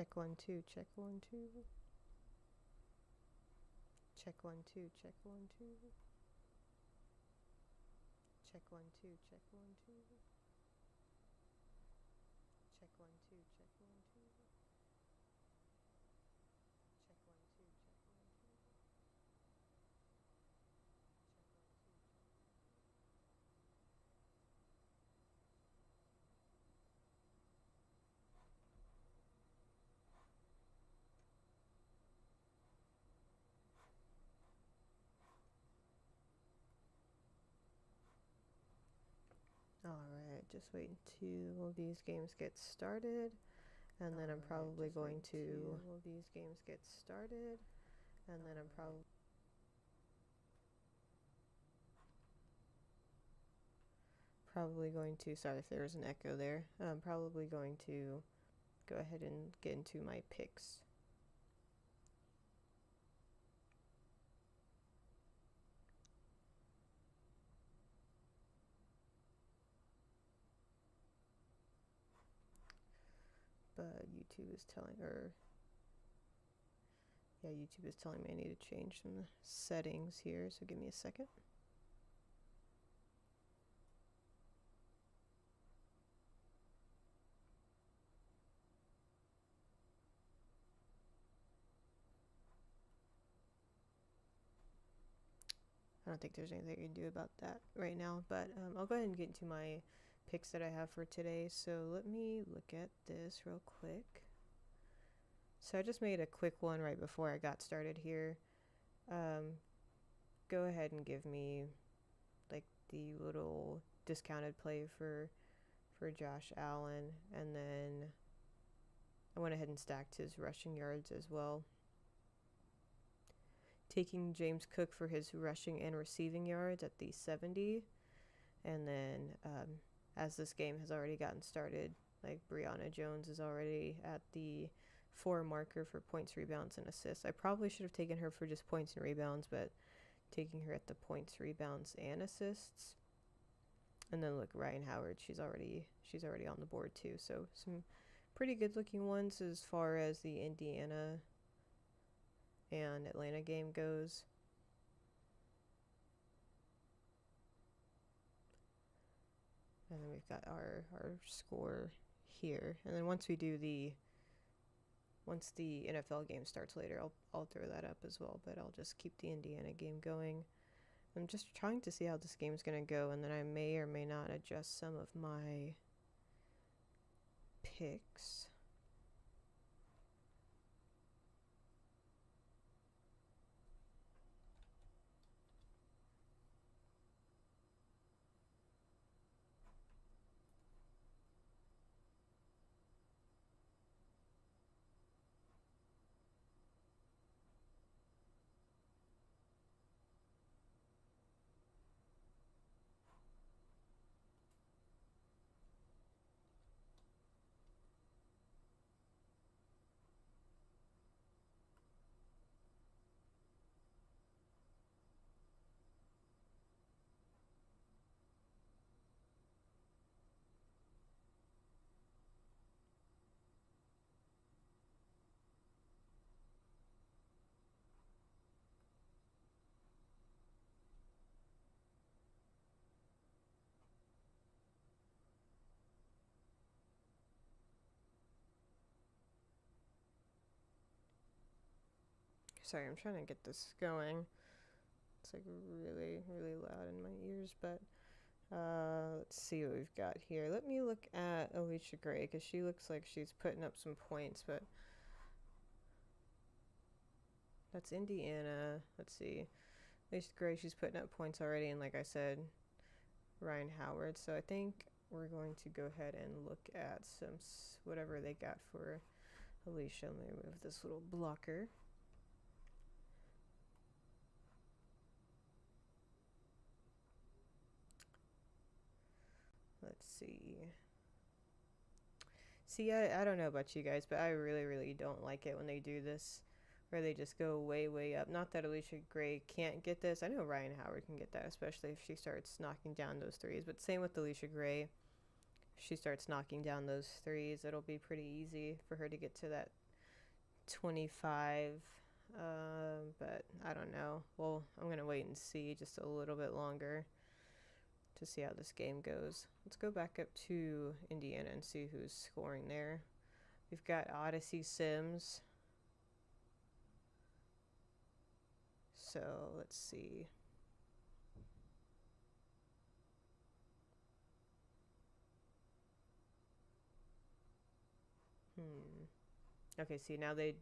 Check 1 2, check 1 2. Check 1 2, check 1 2. Check 1 2, check 1 2. Check 1 2, check 1 2. Check 1 2, check 1 2. Alright, just waiting till these games get started, and then I'm probably going to these games get started, and then I'm probably going to, sorry if there was an echo there, I'm probably going to go ahead and get into my picks. But YouTube is telling me I need to change some settings here, so give me a second. I don't think there's anything I can do about that right now, but I'll go ahead and get into my picks that I have for today. So let me look at this real quick. So I just made a quick one right before I got started here. Go ahead and give me like the little discounted play for Josh Allen, and then I went ahead and stacked his rushing yards as well, taking James Cook for his rushing and receiving yards at the 70. And then as this game has already gotten started, like Brianna Jones is already at the 4 marker for points, rebounds, and assists. I probably should have taken her for just points and rebounds, but taking her at the points, rebounds, and assists. And then look, Ryan Howard, she's already on the board too. So some pretty good looking ones as far as the Indiana and Atlanta game goes. And then we've got our score here. And then once the NFL game starts later, I'll throw that up as well, but I'll just keep the Indiana game going. I'm just trying to see how this game's going to go, and then I may or may not adjust some of my picks. Sorry, I'm trying to get this going. It's like really, really loud in my ears, but let's see what we've got here. Let me look at Alicia Gray, because she looks like she's putting up some points, but that's Indiana. Let's see. Alicia Gray, she's putting up points already, and like I said, Ryan Howard. So I think we're going to go ahead and look at some whatever they got for Alicia. Let me remove this little blocker. Let's see. See, I don't know about you guys, but I really, really don't like it when they do this, where they just go way, way up. Not that Alicia Gray can't get this. I know Ryan Howard can get that, especially if she starts knocking down those threes. But same with Alicia Gray. If she starts knocking down those threes, it'll be pretty easy for her to get to that 25. But I don't know. Well, I'm going to wait and see just a little bit longer to see how this game goes. Let's go back up to Indiana and see who's scoring there. We've got Odyssey Sims. So let's see. Okay, see, now they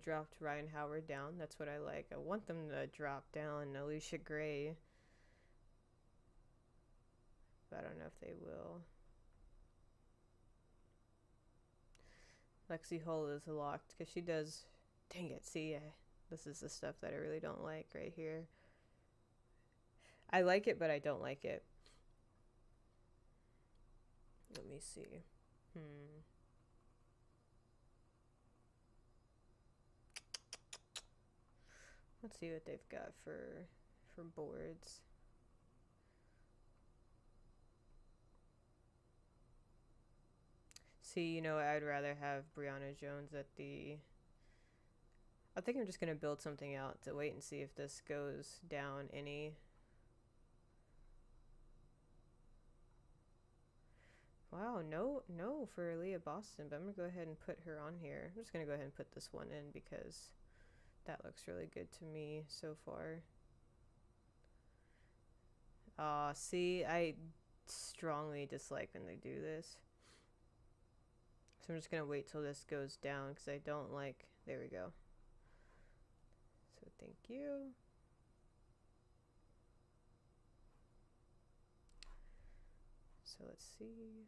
dropped Ryan Howard down. That's what I like. I want them to drop down Alicia Gray, but I don't know if they will. Lexi Hull is locked because she does. Dang it! See, this is the stuff that I really don't like right here. I like it, but I don't like it. Let me see. Let's see what they've got for boards. See, you know, I'd rather have Brianna Jones at the... I think I'm just going to build something out to wait and see if this goes down any. Wow, no for Leah Boston, but I'm going to go ahead and put her on here. I'm just going to go ahead and put this one in because that looks really good to me so far. See, I strongly dislike when they do this. So I'm just going to wait till this goes down because I don't like... There we go. So thank you. So let's see.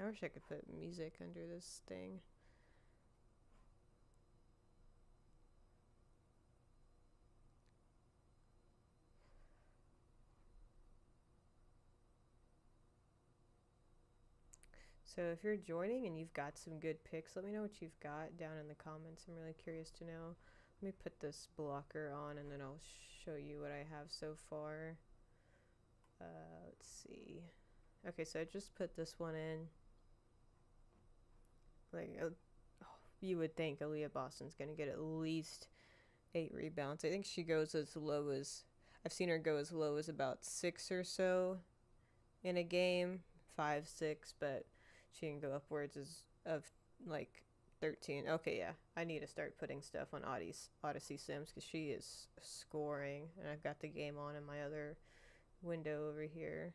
I wish I could put music under this thing. So if you're joining and you've got some good picks, let me know what you've got down in the comments. I'm really curious to know. Let me put this blocker on and then I'll show you what I have so far. Let's see. Okay, so I just put this one in. Like, you would think Aaliyah Boston's going to get at least 8 rebounds. I think she goes as low as... I've seen her go as low as about 6 or so in a game. 5, 6, but she can go upwards of like 13. Okay, yeah. I need to start putting stuff on Odyssey Sims because she is scoring. And I've got the game on in my other window over here.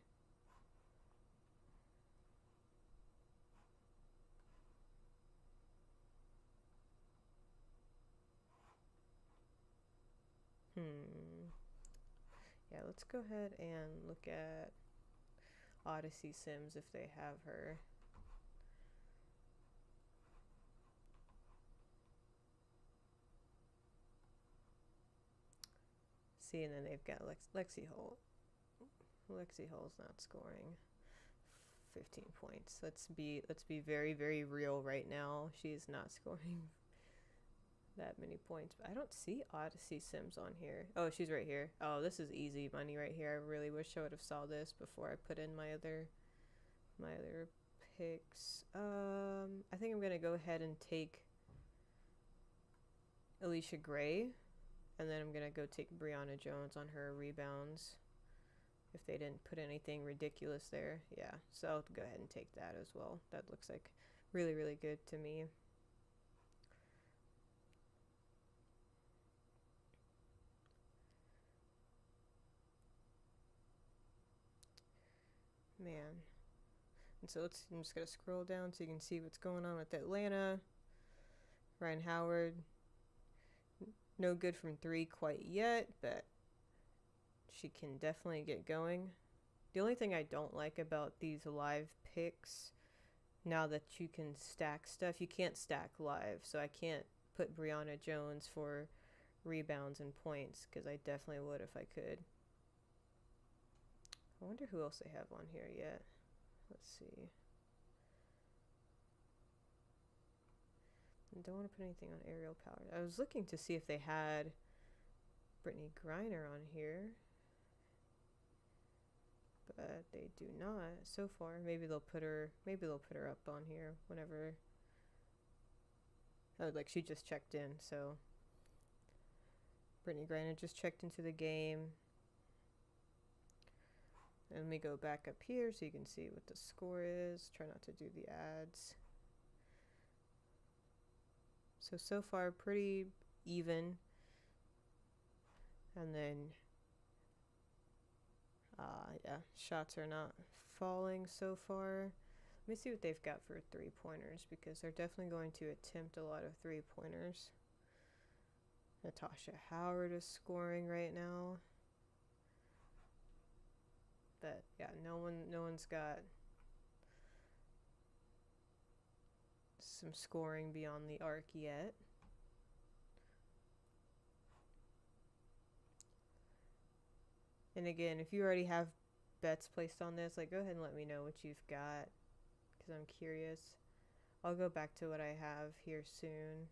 Yeah, let's go ahead and look at Odyssey Sims if they have her. See, and then they've got Lexi Hull. Lexi Hull's not scoring 15 points. Let's be very, very real right now. She's not scoring that many points. But I don't see Odyssey Sims on here. Oh, she's right here. Oh, this is easy money right here. I really wish I would have saw this before I put in my other picks. I think I'm gonna go ahead and take Alicia Gray, and then I'm gonna go take Brianna Jones on her rebounds. If they didn't put anything ridiculous there, yeah. So I'll go ahead and take that as well. That looks like really, really good to me. Man. And so I'm just going to scroll down so you can see what's going on with Atlanta. Ryan Howard. No good from 3 quite yet, but she can definitely get going. The only thing I don't like about these live picks, now that you can stack stuff, you can't stack live. So I can't put Brianna Jones for rebounds and points because I definitely would if I could. I wonder who else they have on here yet. Let's see. don't want to put anything on aerial power. I was looking to see if they had Brittany Griner on here, but they do not so far. Maybe they'll put her up on here whenever. Oh, like she just checked in, so Brittany Griner just checked into the game. And let me go back up here so you can see what the score is. Try not to do the ads. So far pretty even. And then, yeah, shots are not falling so far. Let me see what they've got for 3-pointers, because they're definitely going to attempt a lot of 3-pointers. Natasha Howard is scoring right now. But yeah, no one's got some scoring beyond the arc yet. And again, if you already have bets placed on this, like, go ahead and let me know what you've got, because I'm curious. I'll go back to what I have here soon.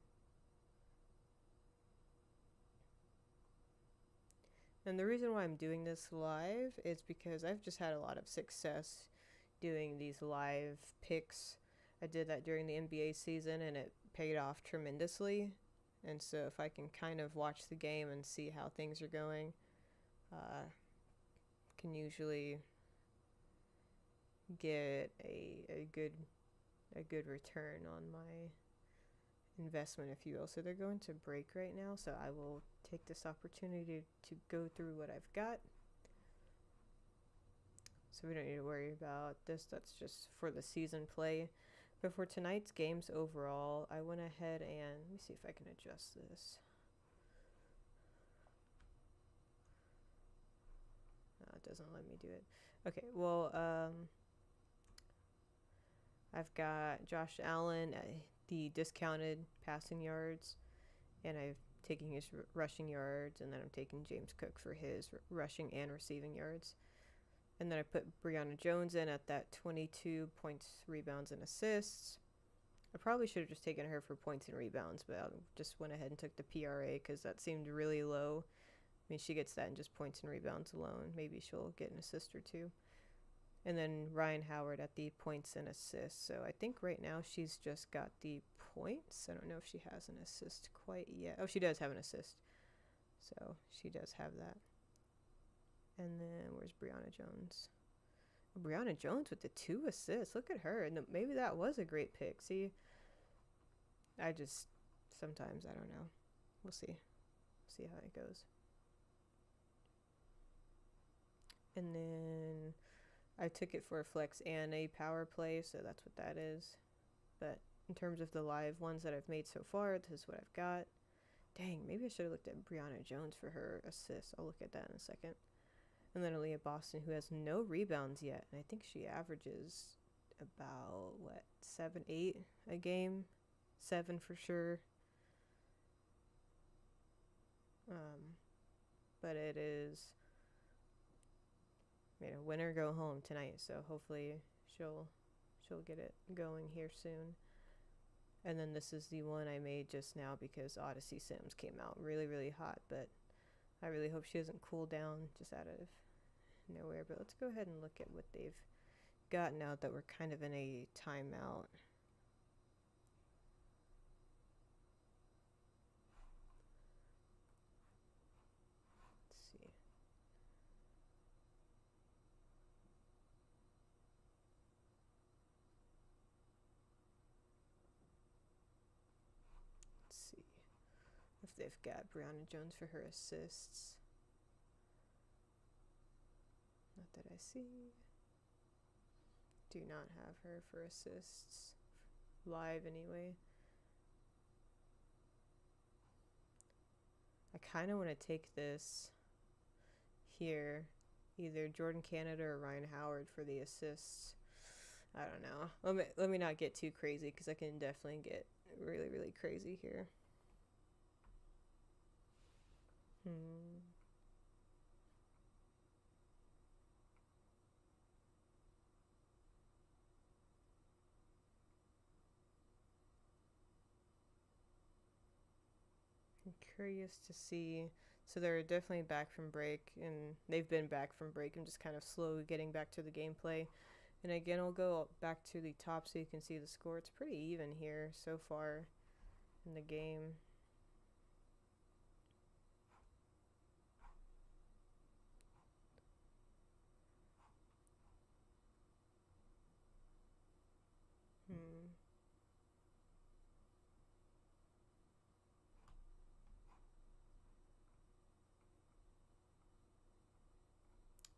And the reason why I'm doing this live is because I've just had a lot of success doing these live picks. I did that during the NBA season and it paid off tremendously. And so if I can kind of watch the game and see how things are going, can usually get a good return on my investment, if you will. So they're going to break right now, so I will take this opportunity to go through what I've got. So we don't need to worry about this. That's just for the season play. But for tonight's games overall, I went ahead and let me see if I can adjust this. No, it doesn't let me do it. Okay, well, I've got Josh Allen at the discounted passing yards, and I've taken his rushing yards, and then I'm taking James Cook for his rushing and receiving yards. And then I put Brianna Jones in at that 22 points, rebounds, and assists. I probably should have just taken her for points and rebounds, but I just went ahead and took the PRA because that seemed really low. I mean, she gets that in just points and rebounds alone. Maybe she'll get an assist or two. And then Ryan Howard at the points and assists. So I think right now she's just got the points. I don't know if she has an assist quite yet. Oh, she does have an assist. So she does have that. And then where's Brianna Jones? Oh, Brianna Jones with the 2 assists. Look at her. And maybe that was a great pick. See, sometimes, I don't know. We'll see. See how it goes. And then I took it for a flex and a power play, so that's what that is. But in terms of the live ones that I've made so far, this is what I've got. Dang, maybe I should have looked at Brianna Jones for her assists. I'll look at that in a second. And then Aaliyah Boston, who has no rebounds yet. And I think she averages about, 7, 8 a game? 7 for sure. But it is, win or go home tonight. So hopefully she'll get it going here soon. And then this is the one I made just now because Odyssey Sims came out really, really hot. But I really hope she doesn't cool down just out of nowhere. But let's go ahead and look at what they've got now that we're kind of in a timeout. Let's see. Let's see if they've got Brianna Jones for her assists. Not that I see. Do not have her for assists live anyway. I kind of want to take this here, either Jordan Canada or Ryan Howard for the assists. I don't know. Let me not get too crazy because I can definitely get really, really crazy here. Curious to see. So they're definitely back from break, and they've been back from break and just kind of slowly getting back to the gameplay. And again, I'll go back to the top so you can see the score. It's pretty even here so far in the game.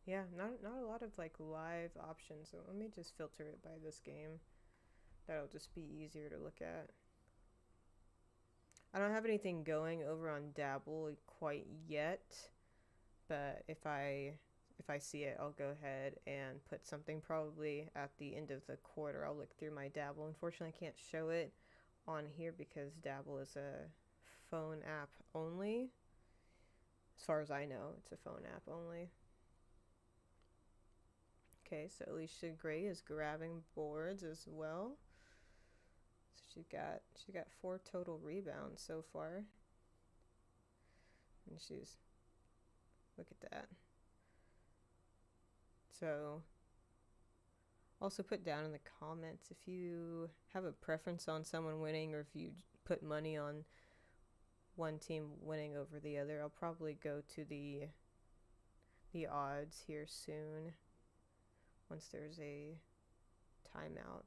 Yeah, not a lot of like live options. So let me just filter it by this game. That'll just be easier to look at. I don't have anything going over on Dabble quite yet, but if I see it, I'll go ahead and put something probably at the end of the quarter. I'll look through my Dabble. Unfortunately, I can't show it on here because Dabble is a phone app only. As far as I know, it's a phone app only. Okay, so Alicia Gray is grabbing boards as well. So she got 4 total rebounds so far. And she's, look at that. So also put down in the comments if you have a preference on someone winning or if you put money on one team winning over the other. I'll probably go to the odds here soon once there's a timeout.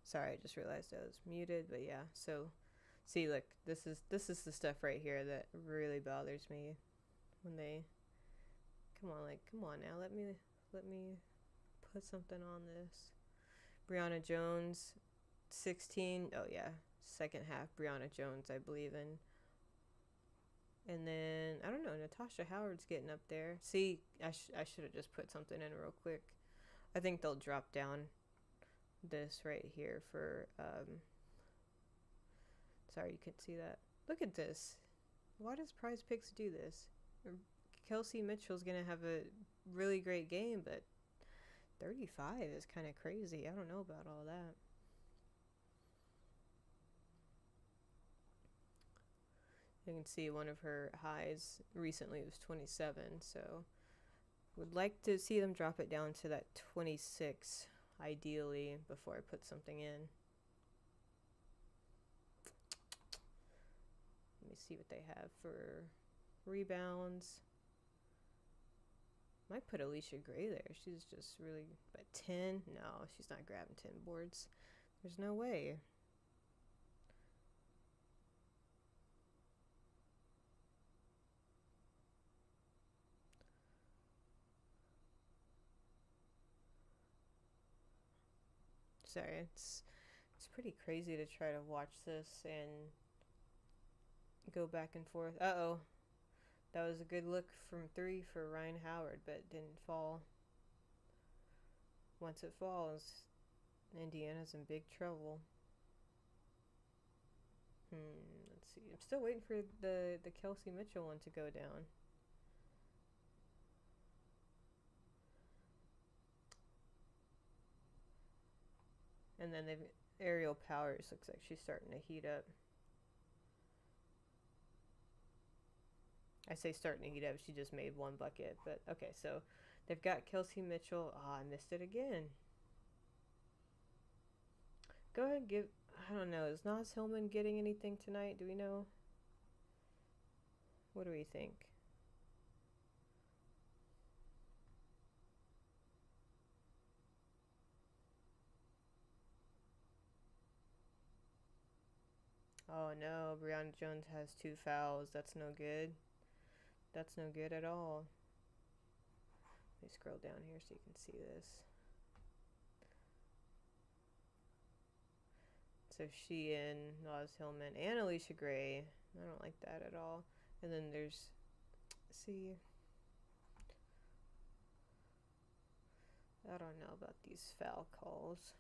Sorry, I just realized I was muted, but yeah. So, see, look, this is the stuff right here that really bothers me when they come on now, let me put something on this. Brianna Jones, 16. Oh yeah, second half Brianna Jones, I believe in. And then I don't know, Natasha Howard's getting up there. See, I should have just put something in real quick. I think they'll drop down this right here for sorry you couldn't see that. Look at this. Why does PrizePicks do this? Kelsey Mitchell's gonna have a really great game, but 35 is kind of crazy. I don't know about all that. You can see one of her highs recently was 27, so would like to see them drop it down to that 26 ideally before I put something in. Let me see what they have for rebounds. Might put Alicia Gray there. She's just really, but 10? No, she's not grabbing 10 boards. There's no way. Sorry, it's pretty crazy to try to watch this and go back and forth. Uh-oh. That was a good look from 3 for Ryan Howard, but didn't fall. Once it falls, Indiana's in big trouble. Let's see. I'm still waiting for the Kelsey Mitchell one to go down. And then they've Aerial Powers looks like she's starting to heat up. I say starting to heat up. She just made 1 bucket, but okay. So they've got Kelsey Mitchell. I missed it again. Go ahead and give. I don't know. Is Naz Hillman getting anything tonight? Do we know? What do we think? Oh no, Brianna Jones has 2 fouls. That's no good. That's no good at all. Let me scroll down here so you can see this. So Sheehan, Naz Hillman, and Alicia Gray. I don't like that at all. And then there's, see, I don't know about these foul calls.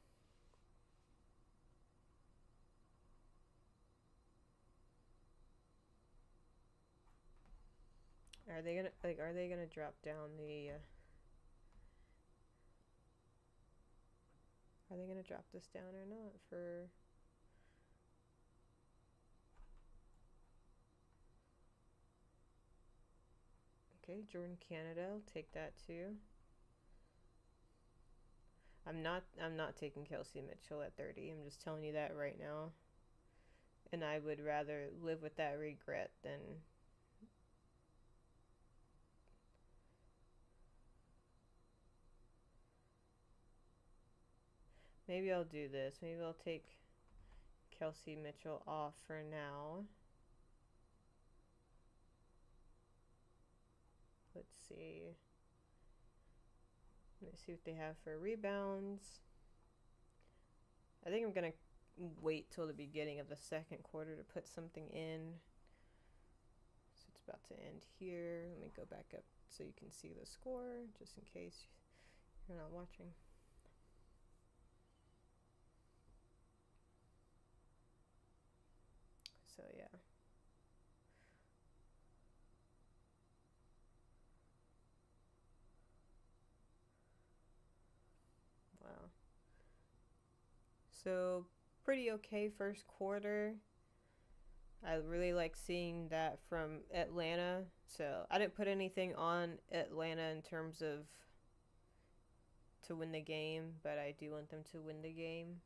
Are they gonna drop down the are they gonna drop this down or not for Okay, Jordan Canada, I'll take that too. I'm not taking Kelsey Mitchell at 30. I'm just telling you that right now. And I would rather live with that regret than maybe I'll do this. Maybe I'll take Kelsey Mitchell off for now. Let's see. Let me see what they have for rebounds. I think I'm going to wait till the beginning of the second quarter to put something in. So it's about to end here. Let me go back up so you can see the score, just in case you're not watching. So yeah. Wow. So pretty okay first quarter. I really like seeing that from Atlanta. So I didn't put anything on Atlanta in terms of to win the game, but I do want them to win the game.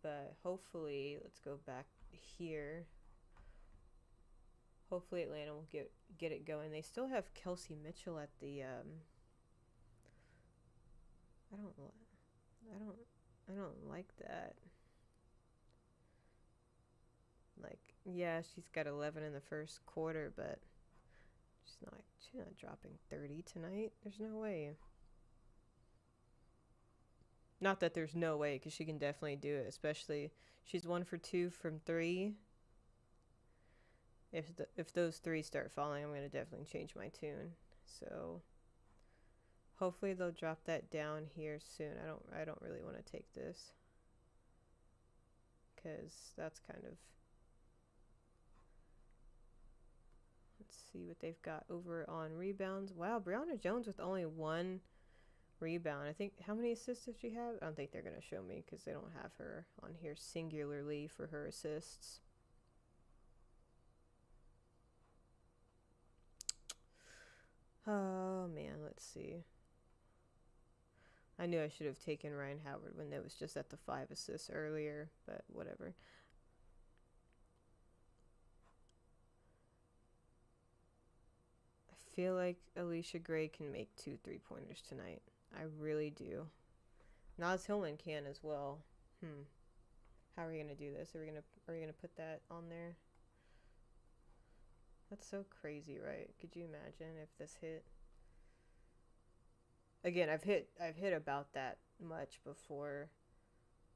But hopefully, let's go back here. Hopefully Atlanta will get it going. They still have Kelsey Mitchell at the I don't like that. Like, yeah, she's got 11 in the first quarter, but she's not dropping 30 tonight. There's no way. Not that there's no way, because she can definitely do it. Especially, she's 1 for 2 from 3. If those 3 start falling, I'm gonna definitely change my tune. So hopefully they'll drop that down here soon. I don't really want to take this, because that's kind of. Let's see what they've got over on rebounds. Wow, Brianna Jones with only 1 rebound. I think, how many assists does she have? I don't think they're going to show me because they don't have her on here singularly for her assists. Oh, man, let's see. I knew I should have taken Ryan Howard when it was just at the 5 assists earlier, but whatever. I feel like Alicia Gray can make 2 3-pointers tonight. I really do. Naz Hillman can as well. How are we gonna do this? Are we gonna put that on there? That's so crazy, right? Could you imagine if this hit? Again, I've hit about that much before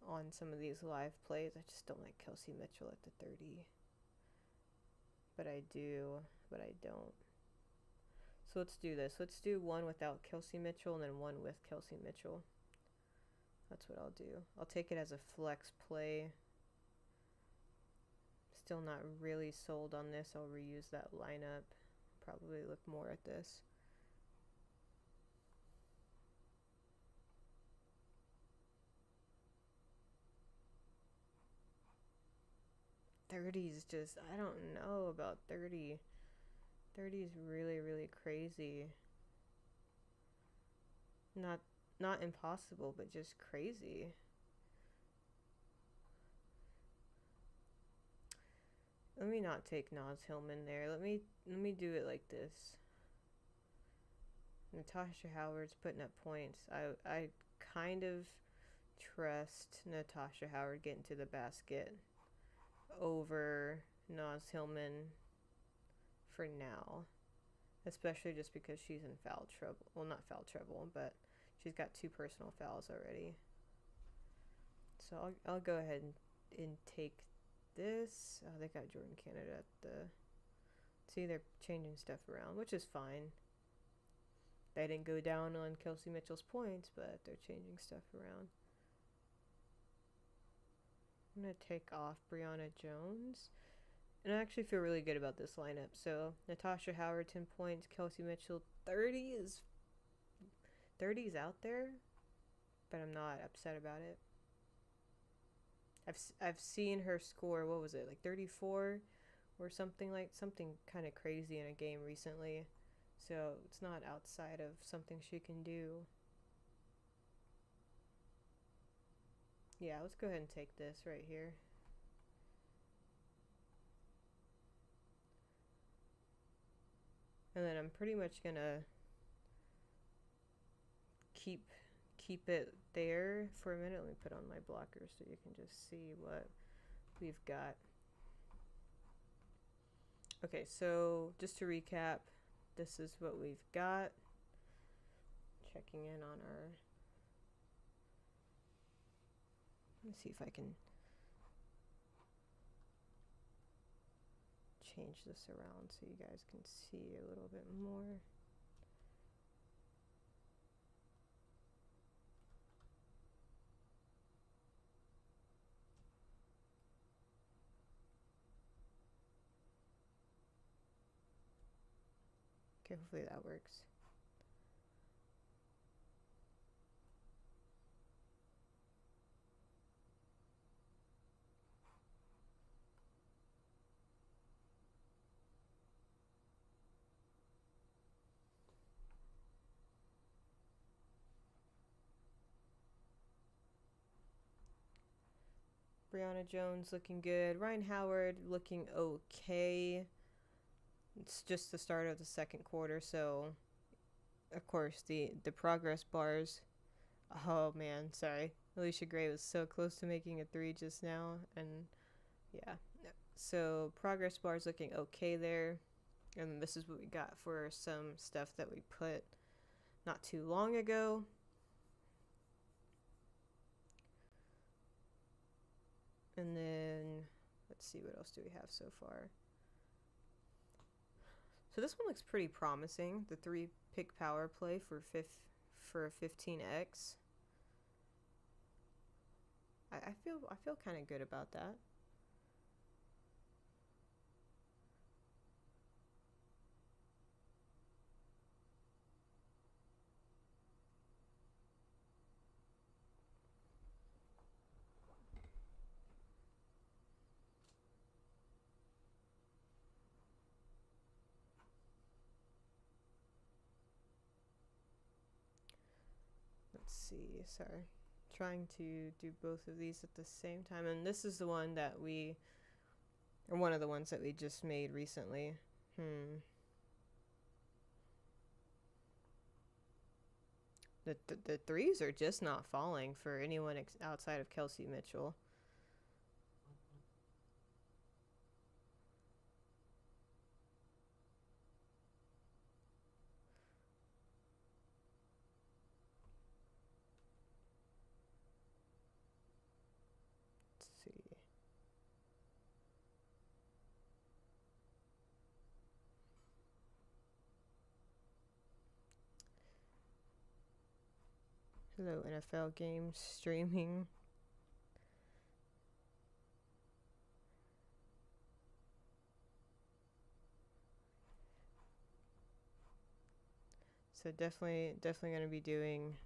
on some of these live plays. I just don't like Kelsey Mitchell at the 30. But I do, but I don't. So let's do this. Let's do 1 without Kelsey Mitchell and then 1 with Kelsey Mitchell. That's what I'll do. I'll take it as a flex play. Still not really sold on this. I'll reuse that lineup. Probably look more at this. '30's just, I don't know about 30. 30 is really, really crazy. Not impossible, but just crazy. Let me not take Naz Hillman there. Let me do it like this. Natasha Howard's putting up points. I kind of trust Natasha Howard getting to the basket. over Naz Hillman for now, especially just because she's in foul trouble. Well, not foul trouble, but she's got 2 personal fouls already. So I'll go ahead and take this. Oh, they got Jordan Canada at the... See, they're changing stuff around, which is fine. They didn't go down on Kelsey Mitchell's points, but they're changing stuff around. I'm going to take off Brianna Jones. And I actually feel really good about this lineup. So, Natasha Howard, 10 points. Kelsey Mitchell, 30 is out there. But I'm not upset about it. I've seen her score, what was it, like 34 or something kind of crazy in a game recently. So it's not outside of something she can do. Yeah, let's go ahead and take this right here. And then I'm pretty much gonna keep it there for a minute. Let me put on my blockers so you can just see what we've got. Okay, so just to recap, this is what we've got. Checking in on our... Let me see if I can change this around so you guys can see a little bit more. Okay, hopefully that works. Brianna Jones looking good. Ryan Howard looking okay. It's just the start of the second quarter, so of course the progress bars. Oh man, sorry. Alicia Gray was so close to making a 3 just now, and yeah. So progress bars looking okay there. And this is what we got for some stuff that we put not too long ago. And then let's see, what else do we have so far? So this one looks pretty promising. The 3-pick power play for a 15x. I feel kind of good about that. Let's see, sorry. Trying to do both of these at the same time. And this is the one that or one of the ones that we just made recently. The threes are just not falling for anyone outside of Kelsey Mitchell. Hello, NFL games streaming. So definitely going to be doing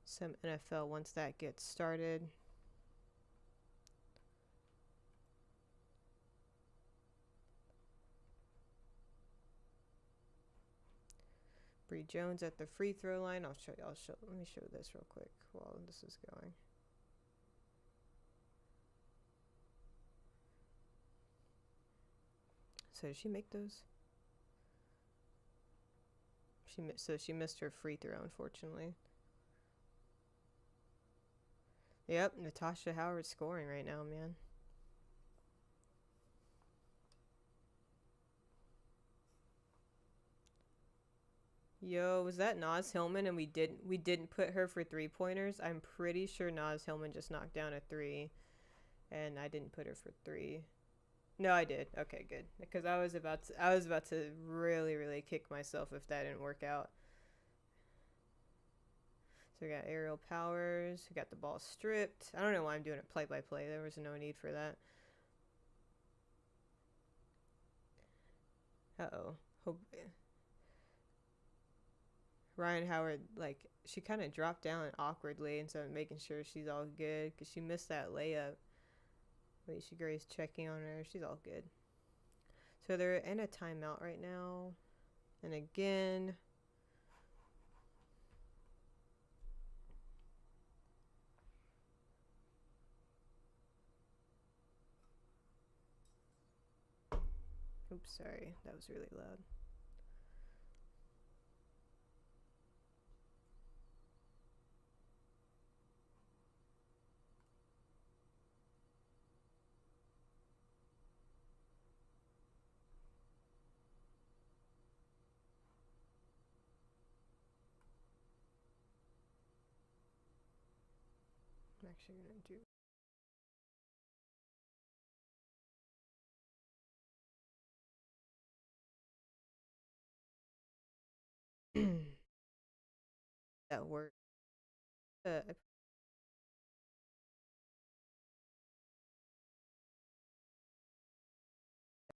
some NFL once that gets started. Bree Jones at the free throw line. Let me show this real quick while this is going. So did she make those? She missed her free throw, unfortunately. Yep, Natasha Howard's scoring right now, man. Yo, was that Naz Hillman and we didn't put her for 3-pointers? I'm pretty sure Naz Hillman just knocked down a 3 and I didn't put her for 3. No, I did. Okay, good. Because I was about to really kick myself if that didn't work out. So we got aerial powers, we got the ball stripped. I don't know why I'm doing it play by play. There was no need for that. Uh-oh. Hope Ryan Howard, like, she kind of dropped down awkwardly, and so I'm making sure she's all good because she missed that layup. Alicia Gray's checking on her. She's all good. So they're in a timeout right now. And again, oops, sorry. That was really loud. I'm actually going to do that work. It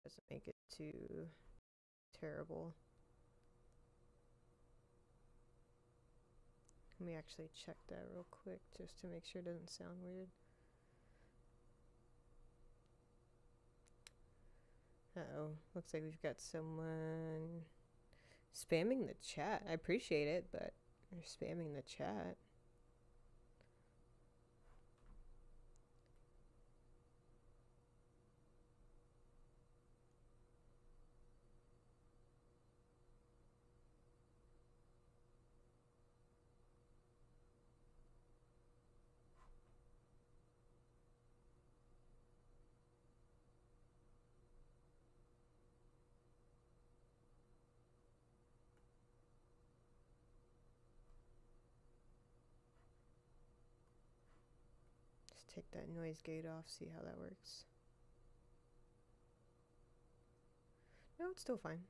doesn't make it too terrible. Let me actually check that real quick just to make sure it doesn't sound weird. Uh-oh. Looks like we've got someone spamming the chat. I appreciate it, but they're spamming the chat. Just take that noise gate off, see how that works. No, it's still fine.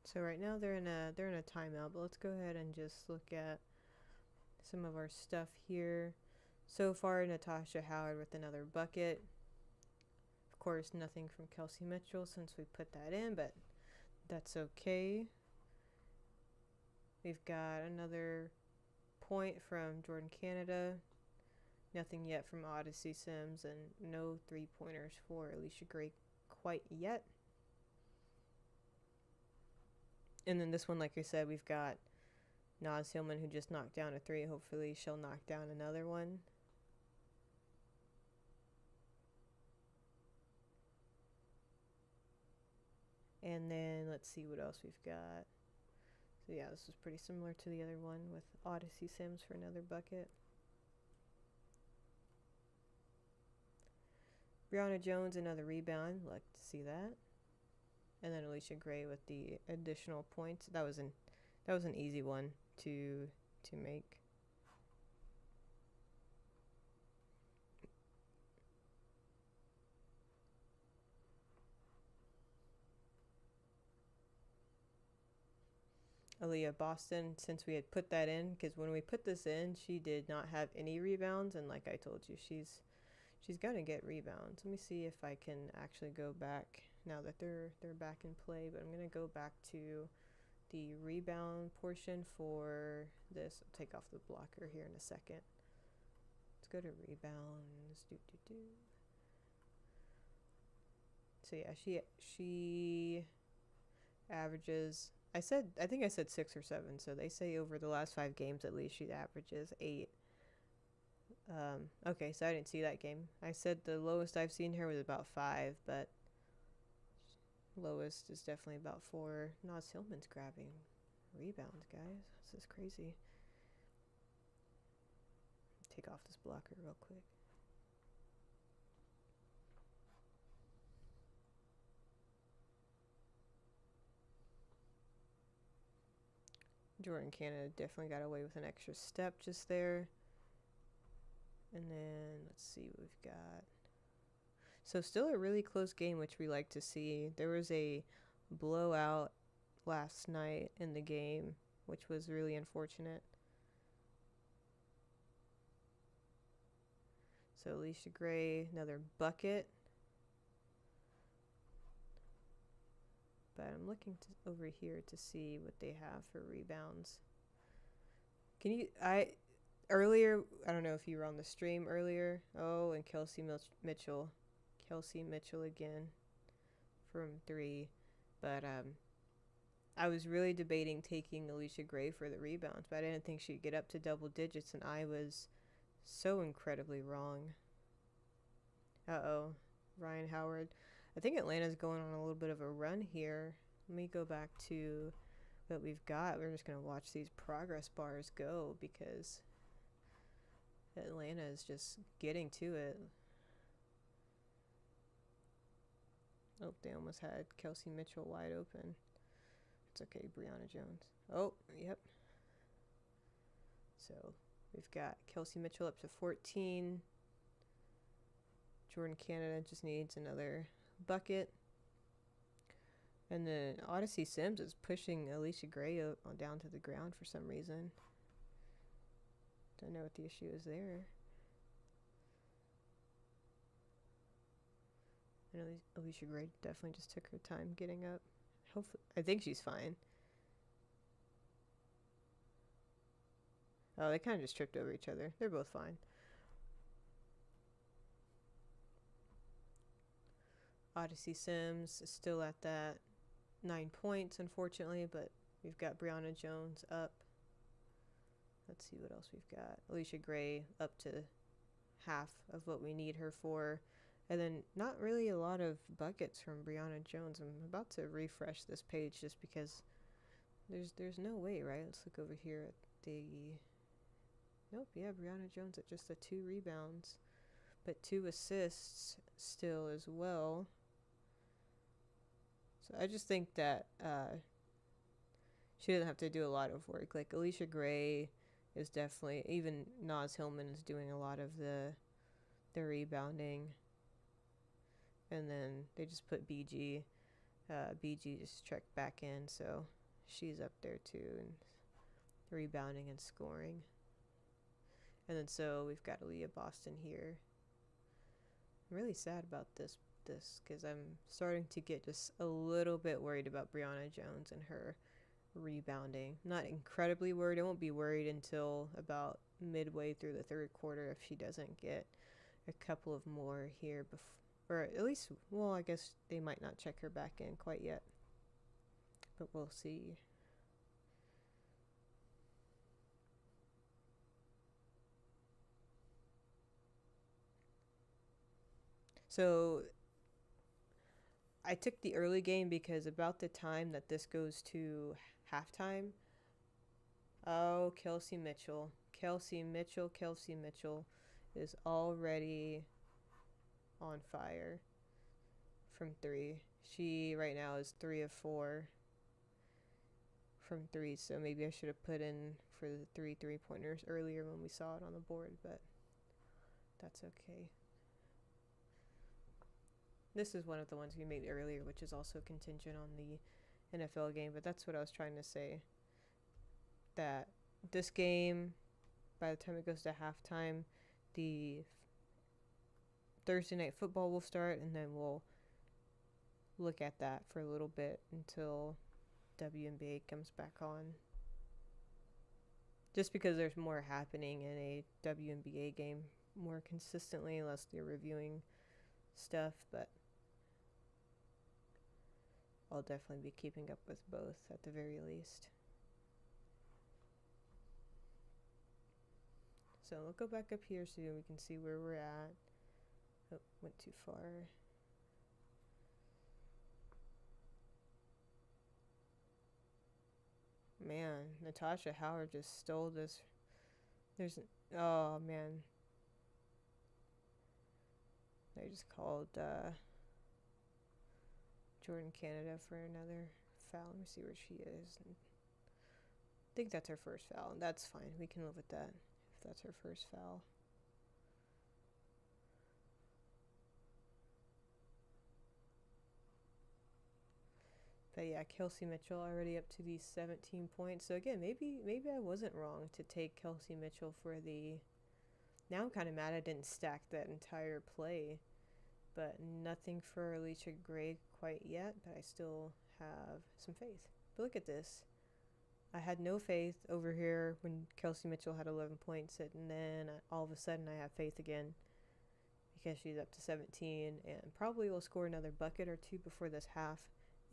So right now they're in a timeout, but let's go ahead and just look at some of our stuff here. So far, Natasha Howard with another bucket. Of course, nothing from Kelsey Mitchell since we put that in, but that's okay. We've got another point from Jordan Canada. Nothing yet from Odyssey Sims, and no 3-pointers for Alicia Gray quite yet. And then this one, like I said, we've got Naz Hillman, who just knocked down a 3. Hopefully she'll knock down another one. And then let's see what else we've got. So yeah, this is pretty similar to the other one with Odyssey Sims for another bucket. Brianna Jones, another rebound. Like to see that. And then Alicia Gray with the additional points. That was an easy one to make. Aaliyah Boston, since we had put that in, because when we put this in, she did not have any rebounds, and like I told you, she's gonna get rebounds. Let me see if I can actually go back now that they're back in play, but I'm gonna go back to the rebound portion for this. I'll take off the blocker here in a second. Let's go to rebounds. So yeah, she averages. I think I said 6 or 7. So they say over the last 5 games at least she averages 8. Okay, so I didn't see that game. I said the lowest I've seen her was about 5, but lowest is definitely about 4. Naz Hillman's grabbing rebounds, guys. This is crazy. Take off this blocker real quick. Jordan Canada definitely got away with an extra step just there. And then let's see what we've got. So still a really close game, which we like to see. There was a blowout last night in the game, which was really unfortunate. So Alicia Gray, another bucket. But I'm looking over here to see what they have for rebounds. Earlier, I don't know if you were on the stream earlier. Oh, and Kelsey Mitchell again from 3. But I was really debating taking Alicia Gray for the rebounds, but I didn't think she'd get up to double digits, and I was so incredibly wrong. Uh-oh, Ryan Howard. I think Atlanta's going on a little bit of a run here. Let me go back to what we've got. We're just going to watch these progress bars go because Atlanta is just getting to it. Oh, they almost had Kelsey Mitchell wide open. It's okay, Brianna Jones. Oh, yep. So we've got Kelsey Mitchell up to 14. Jordan Canada just needs another bucket. And then Odyssey Sims is pushing Alicia Gray down to the ground for some reason. Don't know what the issue is there. I know Alicia Gray definitely just took her time getting up. Hopefully, I think she's fine. Oh, they kind of just tripped over each other. They're both fine. Odyssey Sims is still at that 9 points, unfortunately, but we've got Brianna Jones up. Let's see what else we've got. Alicia Gray up to half of what we need her for. And then not really a lot of buckets from Brianna Jones. I'm about to refresh this page just because there's no way, right? Let's look over here at the... Nope, yeah, Brianna Jones at just the 2 rebounds. But 2 assists still as well. So I just think that she doesn't have to do a lot of work. Like Alicia Gray is definitely... Even Naz Hillman is doing a lot of the rebounding. And then they just put BG. BG just checked back in, so she's up there too, and rebounding and scoring. And then so we've got Aaliyah Boston here. I'm really sad about this because I'm starting to get just a little bit worried about Brianna Jones and her rebounding. Not incredibly worried. I won't be worried until about midway through the 3rd quarter if she doesn't get a couple of more here before. Or at least, well, I guess they might not check her back in quite yet. But we'll see. So I took the early game because about the time that this goes to halftime. Oh, Kelsey Mitchell is already on fire from 3. She right now is 3 of 4 from 3, so maybe I should have put in for the 3 3-pointers earlier when we saw it on the board, but that's okay. This is one of the ones we made earlier, which is also contingent on the NFL game, but that's what I was trying to say, that this game, by the time it goes to halftime, the Thursday night football will start, and then we'll look at that for a little bit until WNBA comes back on. Just because there's more happening in a WNBA game more consistently, unless they're reviewing stuff. But I'll definitely be keeping up with both at the very least. So we'll go back up here so we can see where we're at. Oh, went too far. Man, Natasha Howard just stole this. Oh man. They just called Jordan Canada for another foul. Let me see where she is. I think that's her first foul, and that's fine. We can live with that if that's her first foul. But yeah, Kelsey Mitchell already up to these 17 points. So again, maybe I wasn't wrong to take Kelsey Mitchell for the. Now I'm kind of mad I didn't stack that entire play, but nothing for Alicia Gray quite yet. But I still have some faith. But look at this. I had no faith over here when Kelsey Mitchell had 11 points, and then all of a sudden I have faith again because she's up to 17 and probably will score another bucket or two before this half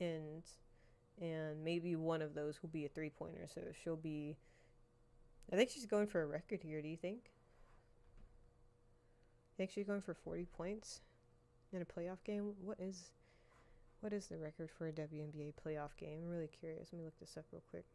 ends, and maybe one of those will be a three-pointer. So she'll be. I think she's going for a record here. Do you think? I think she's going for 40 points in a playoff game. What is the record for a WNBA playoff game? I'm really curious. Let me look this up real quick.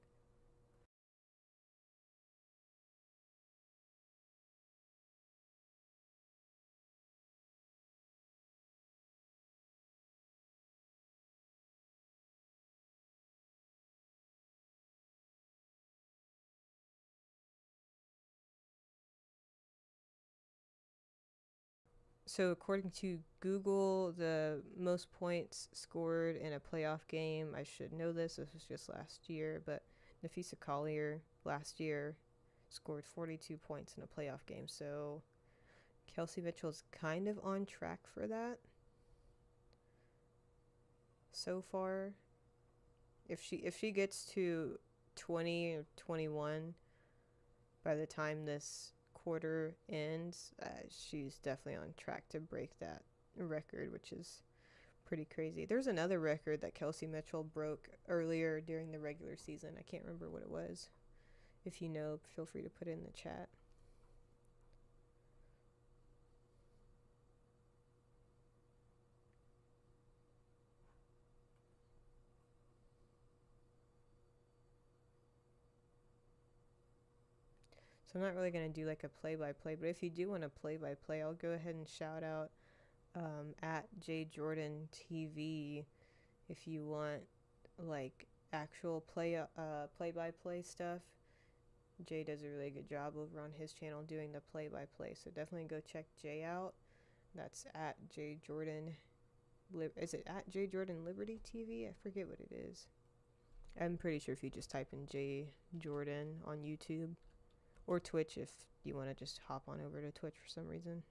So according to Google, the most points scored in a playoff game, I should know this. This was just last year, but Nafisa Collier last year scored 42 points in a playoff game. So Kelsey Mitchell's kind of on track for that so far. If she gets to 20 or 21 by the time this quarter ends, she's definitely on track to break that record, which is pretty crazy. There's another record that Kelsey Mitchell broke earlier during the regular season. I can't remember what it was. If you know, feel free to put it in the chat. So I'm not really going to do like a play-by-play, but if you do want a play-by-play, I'll go ahead and shout out at JJordanTV if you want like actual play-by-play stuff. Jay does a really good job over on his channel doing the play-by-play, so definitely go check Jay out. That's at JJordan. Is it at JJordan Liberty TV? I forget what it is. I'm pretty sure if you just type in Jay Jordan on YouTube or Twitch, if you want to just hop on over to Twitch for some reason.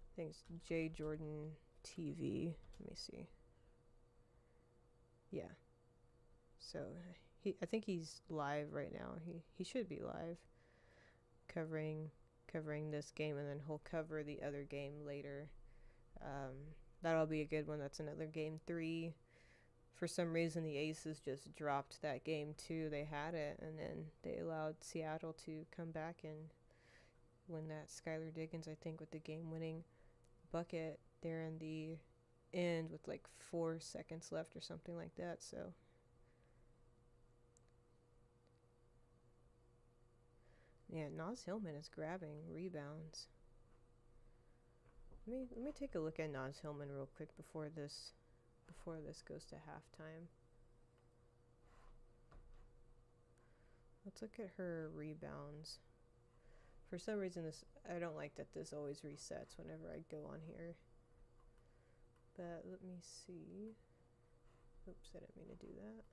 I think it's Jay Jordan TV. Let me see. Yeah. So I think he's live right now. He should be live, covering this game, and then he'll cover the other game later. That'll be a good one. That's another game 3. For some reason, the Aces just dropped that game 2. They had it, and then they allowed Seattle to come back and win that. Skylar Diggins, I think, with the game-winning bucket there in the end with like 4 seconds left or something like that. So yeah, Naz Hillman is grabbing rebounds. Let me take a look at Naz Hillman real quick before this goes to halftime. Let's look at her rebounds. For some reason, I don't like that this always resets whenever I go on here. But let me see. Oops, I didn't mean to do that.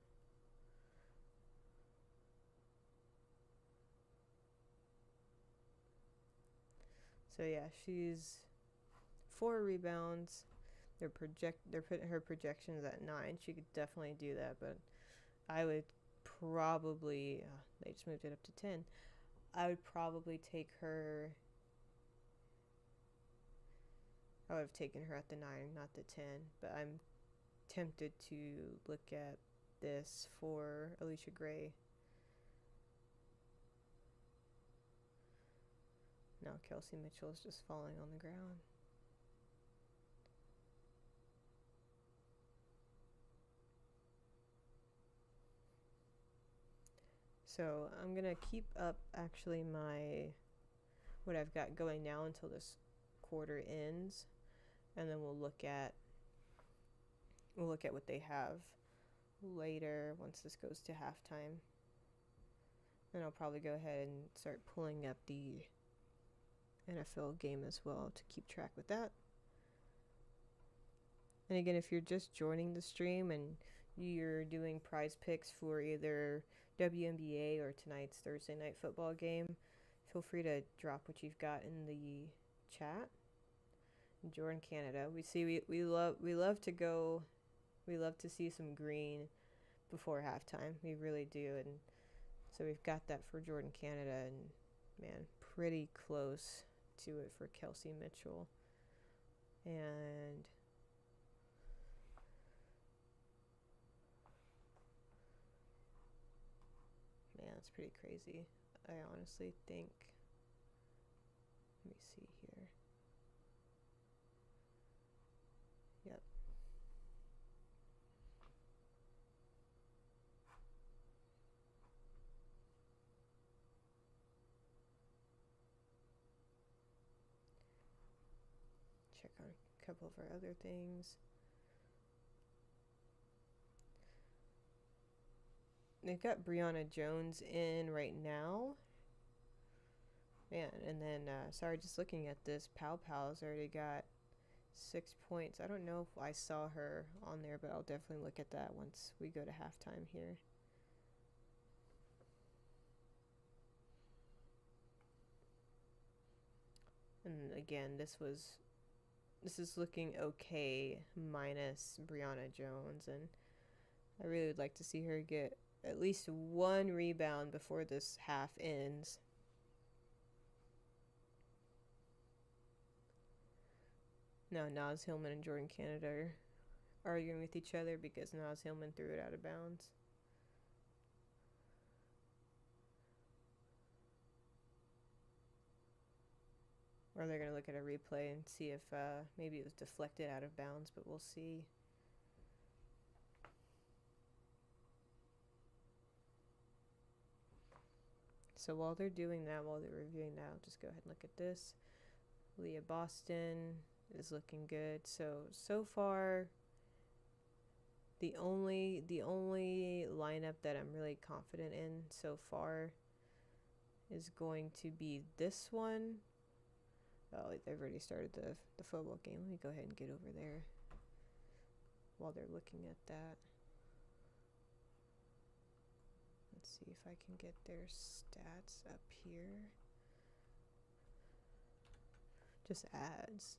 So yeah, she's 4 rebounds. They're putting her projections at 9. She could definitely do that, but I would probably they just moved it up to 10. I would probably take her. I would have taken her at the 9, not the 10, but I'm tempted to look at this for Alicia Gray. Now Kelsey Mitchell is just falling on the ground. So I'm gonna keep up actually what I've got going now until this quarter ends, and then we'll look at what they have later once this goes to halftime. Then I'll probably go ahead and start pulling up the NFL game as well to keep track with that. And again, if you're just joining the stream and you're doing PrizePicks for either WNBA or tonight's Thursday night football game, feel free to drop what you've got in the chat. Jordan, Canada. We love to see some green before halftime. We really do, and so we've got that for Jordan, Canada, and man, pretty close to it for Kelsey Mitchell. And man, that's pretty crazy. I honestly think, let me see here. Yep. Check on a couple of our other things. They've got Brianna Jones in right now. Man, and then, sorry, just looking at this, Pow Pow's already got 6 points. I don't know if I saw her on there, but I'll definitely look at that once we go to halftime here. And again, this is looking okay minus Brianna Jones, and I really would like to see her get at least one rebound before this half ends. Now Naz Hillman and Jordan Canada are arguing with each other because Naz Hillman threw it out of bounds. Or they're going to look at a replay and see if maybe it was deflected out of bounds, but we'll see. So while they're doing that, while they're reviewing that, I'll just go ahead and look at this. Leah Boston is looking good. So far, the only lineup that I'm really confident in so far is going to be this one. Oh, they've already started the football game. Let me go ahead and get over there while they're looking at that. Let's see if I can get their stats up here. Just ads.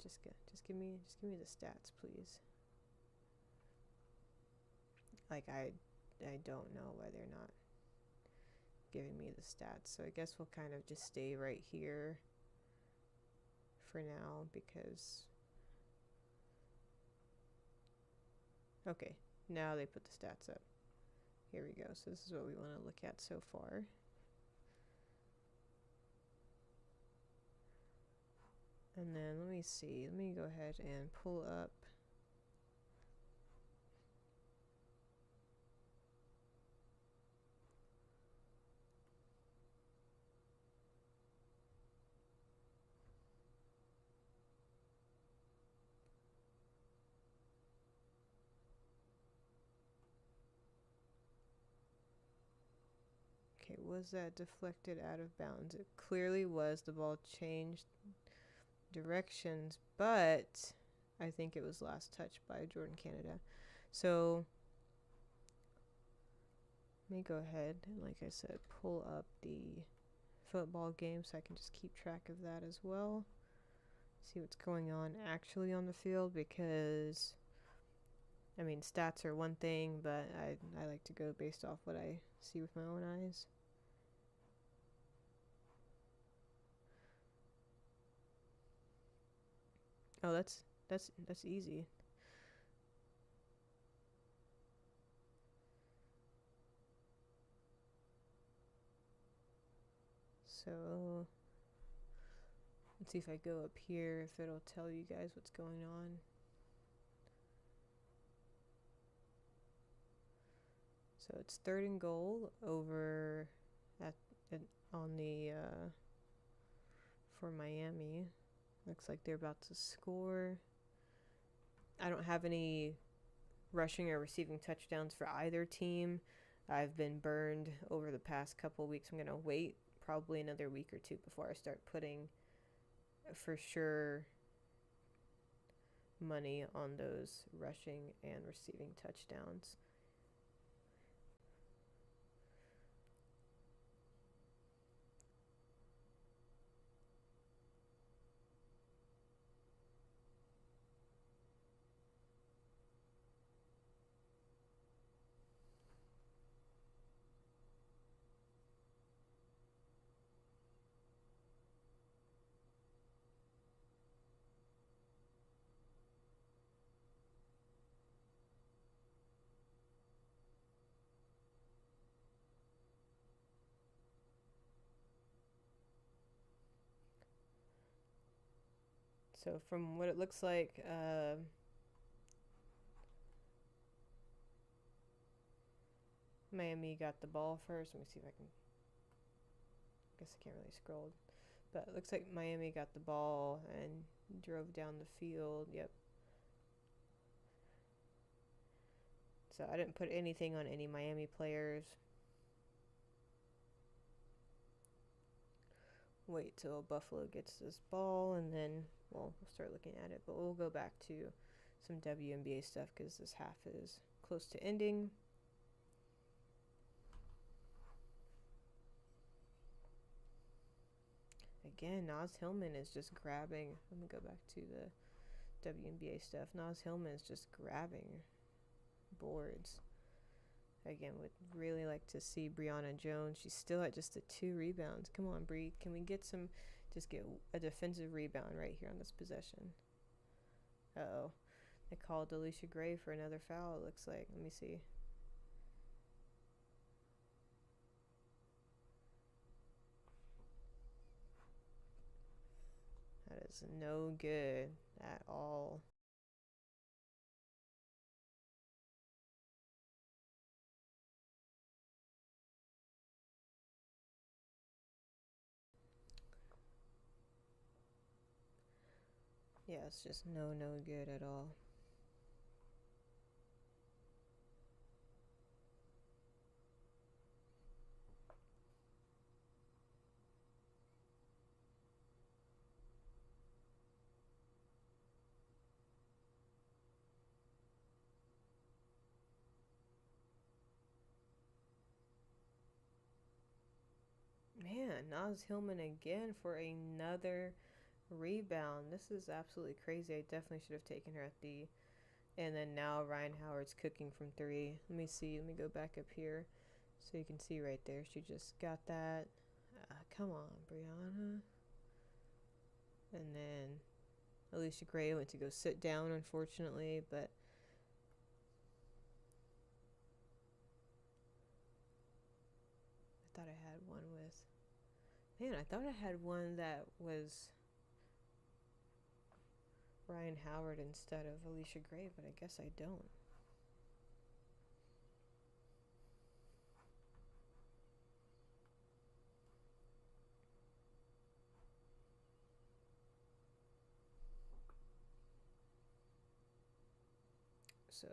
Just give me the stats, please. Like I don't know why they're not giving me the stats. So I guess we'll kind of just stay right here for now because okay, now they put the stats up. Here we go. So this is what we want to look at so far. And then let me see. Let me go ahead and pull up okay, was that deflected out of bounds? It clearly was. The ball changed directions, but I think it was last touched by Jordan Canada. So let me go ahead and, like I said, pull up the football game so I can just keep track of that as well. See what's going on actually on the field, because I mean, stats are one thing, but I like to go based off what I see with my own eyes. Oh, that's easy. So let's see if I go up here, if it'll tell you guys what's going on. So it's 3rd and goal over on the for Miami. Looks like they're about to score. I don't have any rushing or receiving touchdowns for either team. I've been burned over the past couple weeks. I'm going to wait probably another week or two before I start putting for sure money on those rushing and receiving touchdowns. So from what it looks like, Miami got the ball first. Let me see if I can. I guess I can't really scroll, but it looks like Miami got the ball and drove down the field. Yep. So I didn't put anything on any Miami players. Wait till Buffalo gets this ball, and then we'll start looking at it. But we'll go back to some WNBA stuff because this half is close to ending. Again, Naz Hillman is just grabbing. Let me go back to the WNBA stuff. Naz Hillman is just grabbing boards. Again, would really like to see Brianna Jones. She's still at just the 2 rebounds. Come on, Bree. Can we get a defensive rebound right here on this possession? Uh-oh. They called Alicia Gray for another foul, it looks like. Let me see. That is no good at all. Yeah, it's just no good at all. Man, Naz Hillman again for another rebound. This is absolutely crazy. I definitely should have taken her at the... And then now Ryan Howard's cooking from 3. Let me see. Let me go back up here so you can see right there. She just got that. Come on, Brianna. And then Alicia Gray went to go sit down, unfortunately, but... I thought I had one with... Man, I thought I had one that was Ryan Howard instead of Alicia Gray, but I guess I don't. So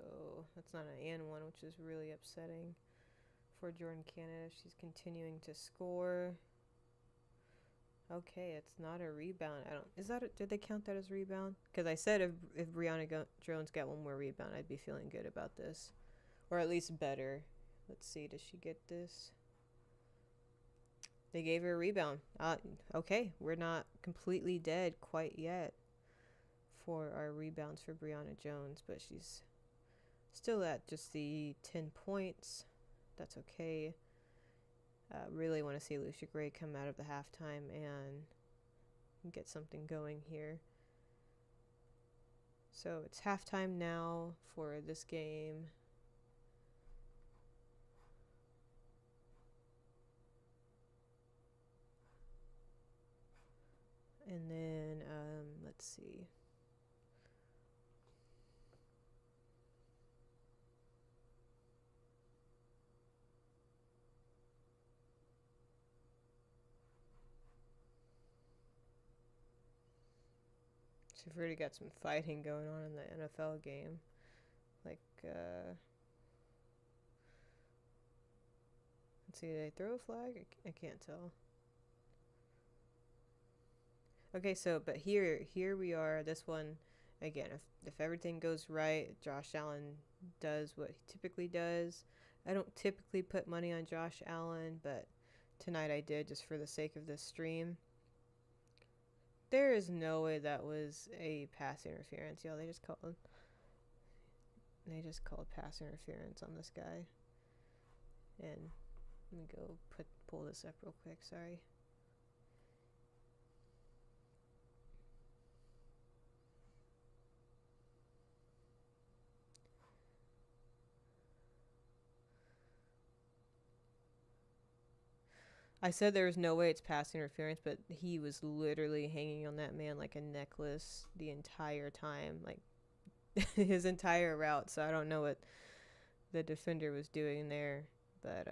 that's not an and one, which is really upsetting for Jordan Canada. She's continuing to score. Okay, it's not a rebound. Did they count that as rebound? Because I said if Brianna Jones got one more rebound, I'd be feeling good about this, or at least better. Let's see, does she get this? They gave her a rebound. Okay, we're not completely dead quite yet for our rebounds for Brianna Jones, but she's still at just the 10 points. That's okay. Really want to see Alicia Gray come out of the halftime and get something going here. So it's halftime now for this game. And then, let's see. So we've already got some fighting going on in the NFL game. Like, let's see, did they throw a flag? I can't tell. Okay, so, but here we are. This one, again, if everything goes right, Josh Allen does what he typically does. I don't typically put money on Josh Allen, but tonight I did just for the sake of this stream. There is no way that was a pass interference, y'all. They just called pass interference on this guy. And let me go pull this up real quick. Sorry. I said there was no way it's pass interference, but he was literally hanging on that man like a necklace the entire time, like his entire route. So I don't know what the defender was doing there, but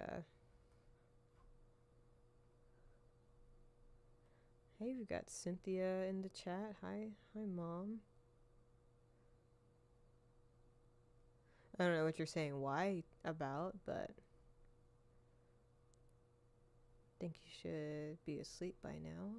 hey, we've got Cynthia in the chat. Hi, Mom. I don't know what you're saying why about, but I think you should be asleep by now.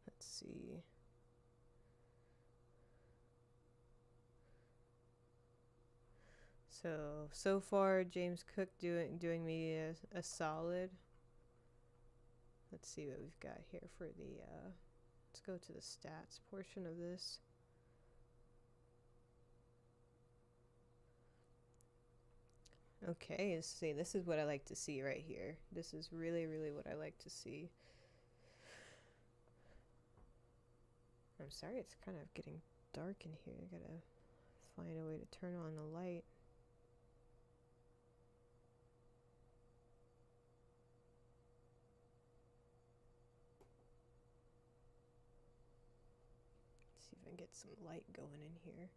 Let's see. So far, James Cook doing me a solid. Let's see what we've got here for the, let's go to the stats portion of this. Okay, see, this is what I like to see right here. This is really, really what I like to see. I'm sorry, it's kind of getting dark in here. I gotta find a way to turn on the light. Let's see if I can get some light going in here.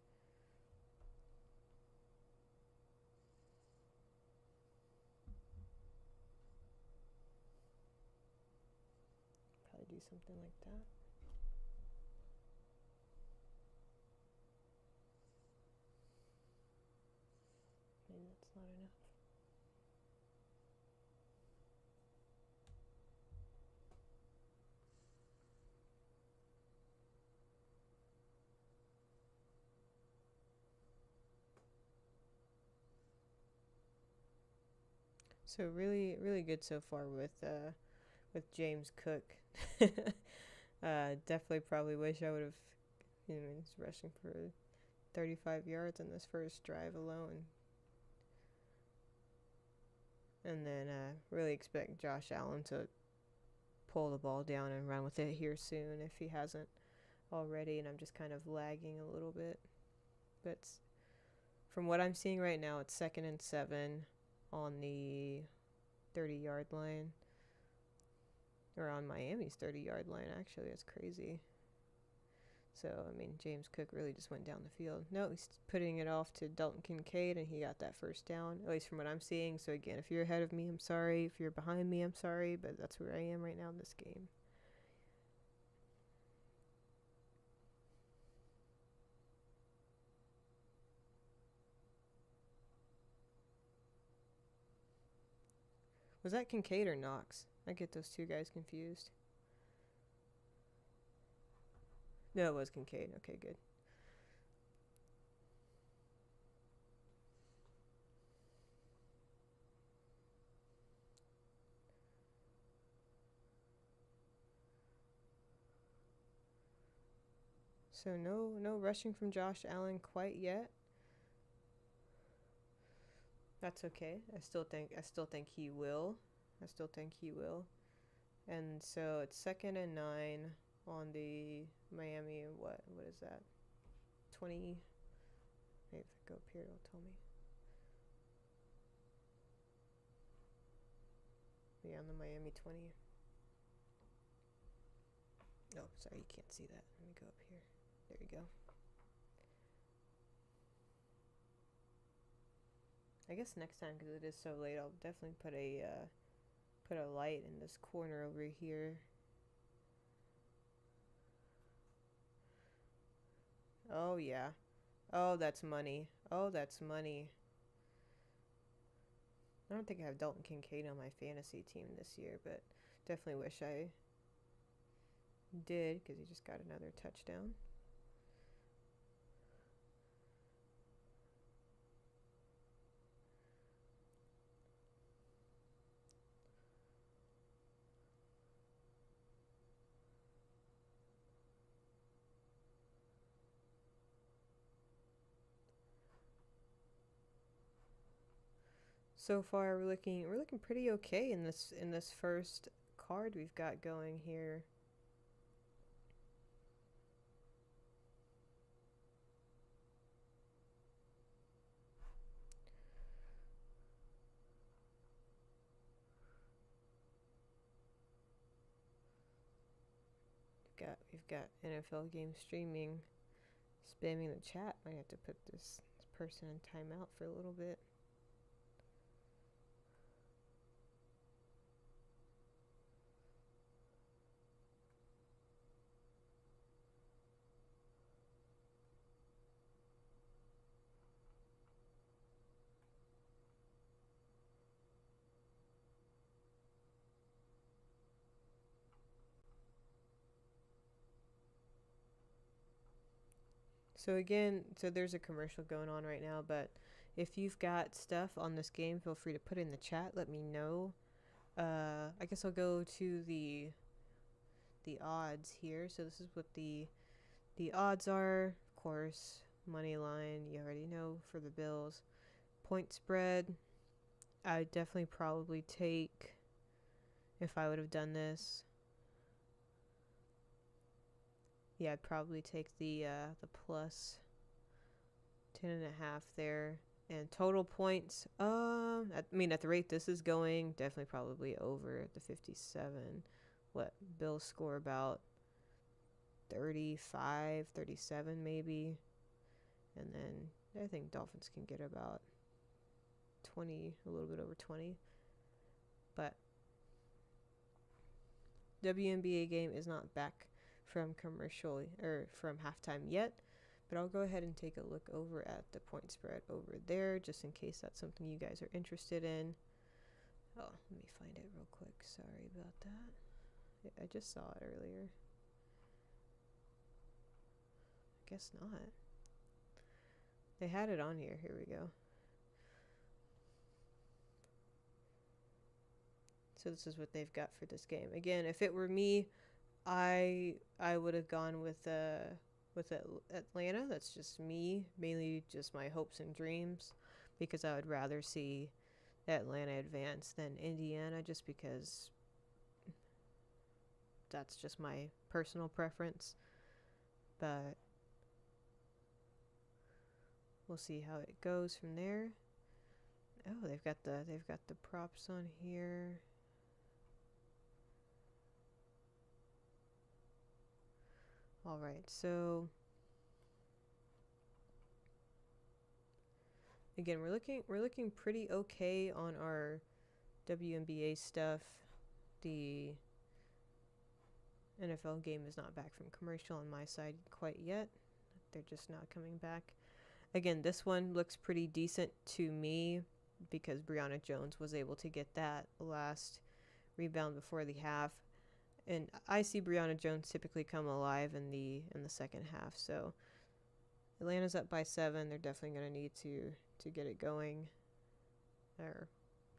Probably do something like that. Maybe that's not enough. So really, really good so far with James Cook. Definitely probably wish I would have, he's rushing for 35 yards on this first drive alone. And then really expect Josh Allen to pull the ball down and run with it here soon if he hasn't already. And I'm just kind of lagging a little bit. But from what I'm seeing right now, it's 2nd and 7 on the 30-yard line. Or on Miami's 30-yard line, actually. That's crazy. So, I mean, James Cook really just went down the field. No, he's putting it off to Dalton Kincaid, and he got that first down, at least from what I'm seeing. So, again, if you're ahead of me, I'm sorry. If you're behind me, I'm sorry. But that's where I am right now in this game. Was that Kincaid or Knox? I get those two guys confused. No, it was Kincaid. Okay, good. So no rushing from Josh Allen quite yet. That's okay. I still think he will. I still think he will. And so it's 2nd and 9 on the Miami. What is that? 20. Maybe if I go up here, it'll tell me. Yeah, on the Miami 20. Oh, sorry, you can't see that. Let me go up here. There you go. I guess next time, because it is so late, I'll definitely put a light in this corner over here. Oh yeah. Oh, that's money. Oh, that's money. I don't think I have Dalton Kincaid on my fantasy team this year, but definitely wish I did, because he just got another touchdown. So far, we're looking pretty okay in this first card we've got going here. We've got NFL game streaming spamming the chat. Might have to put this person in timeout for a little bit. So again, so there's a commercial going on right now, but if you've got stuff on this game, feel free to put it in the chat. Let me know. I guess I'll go to the odds here. So this is what the odds are. Of course, money line, you already know for the Bills. Point spread, I would definitely probably take, if I would have done this, yeah, I'd probably take the plus 10.5 there. And total points, at the rate this is going, definitely probably over at the 57. What, Bills score about 35, 37 maybe. And then I think Dolphins can get about 20, a little bit over 20. But WNBA game is not back from commercial or from halftime yet, but I'll go ahead and take a look over at the point spread over there just in case that's something you guys are interested in. Oh, let me find it real quick. Sorry about that. I just saw it earlier. I guess not. They had it on here. Here we go. So this is what they've got for this game. Again, if it were me, I would have gone with Atlanta. That's just me, mainly just my hopes and dreams, because I would rather see Atlanta advance than Indiana, just because that's just my personal preference. But we'll see how it goes from there. Oh, they've got the props on here. All right, so again, we're looking pretty okay on our WNBA stuff. The NFL game is not back from commercial on my side quite yet. They're just not coming back. Again, this one looks pretty decent to me because Brianna Jones was able to get that last rebound before the half. And I see Brianna Jones typically come alive in the second half. So Atlanta's up by 7. They're definitely going to need to get it going, or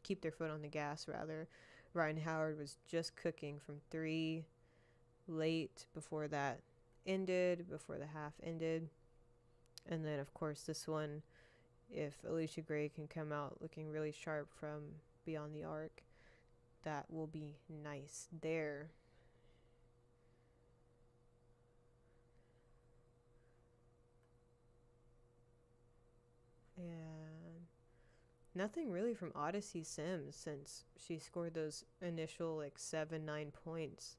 keep their foot on the gas rather. Ryan Howard was just cooking from 3 late before that ended, before the half ended. And then, of course, this one, if Alicia Gray can come out looking really sharp from beyond the arc, that will be nice there. And nothing really from Odyssey Sims since she scored those initial like 7-9 points.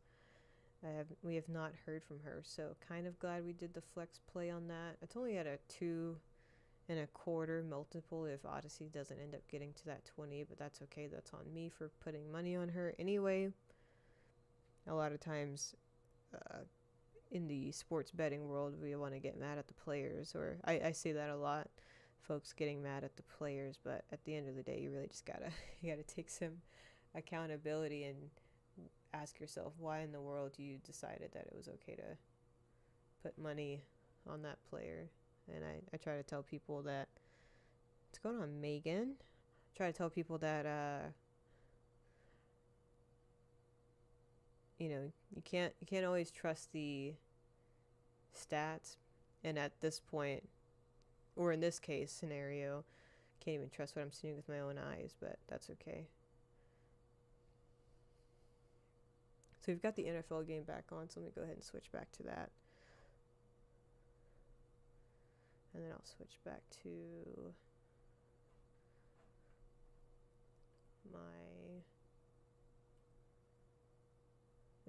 We have not heard from her, so kind of glad we did the flex play on that. It's only at a 2.25 multiple if Odyssey doesn't end up getting to that 20, but that's okay. That's on me for putting money on her anyway. A lot of times in the sports betting world, we want to get mad at the players, or I say that a lot, folks getting mad at the players, but at the end of the day, you really just gotta take some accountability and ask yourself, why in the world you decided that it was okay to put money on that player. And I try to tell people that, what's going on, Megan? I try to tell people that you can't always trust the stats, and at this point, or in this case scenario, can't even trust what I'm seeing with my own eyes, but that's okay. So we've got the NFL game back on, so let me go ahead and switch back to that. And then I'll switch back to my...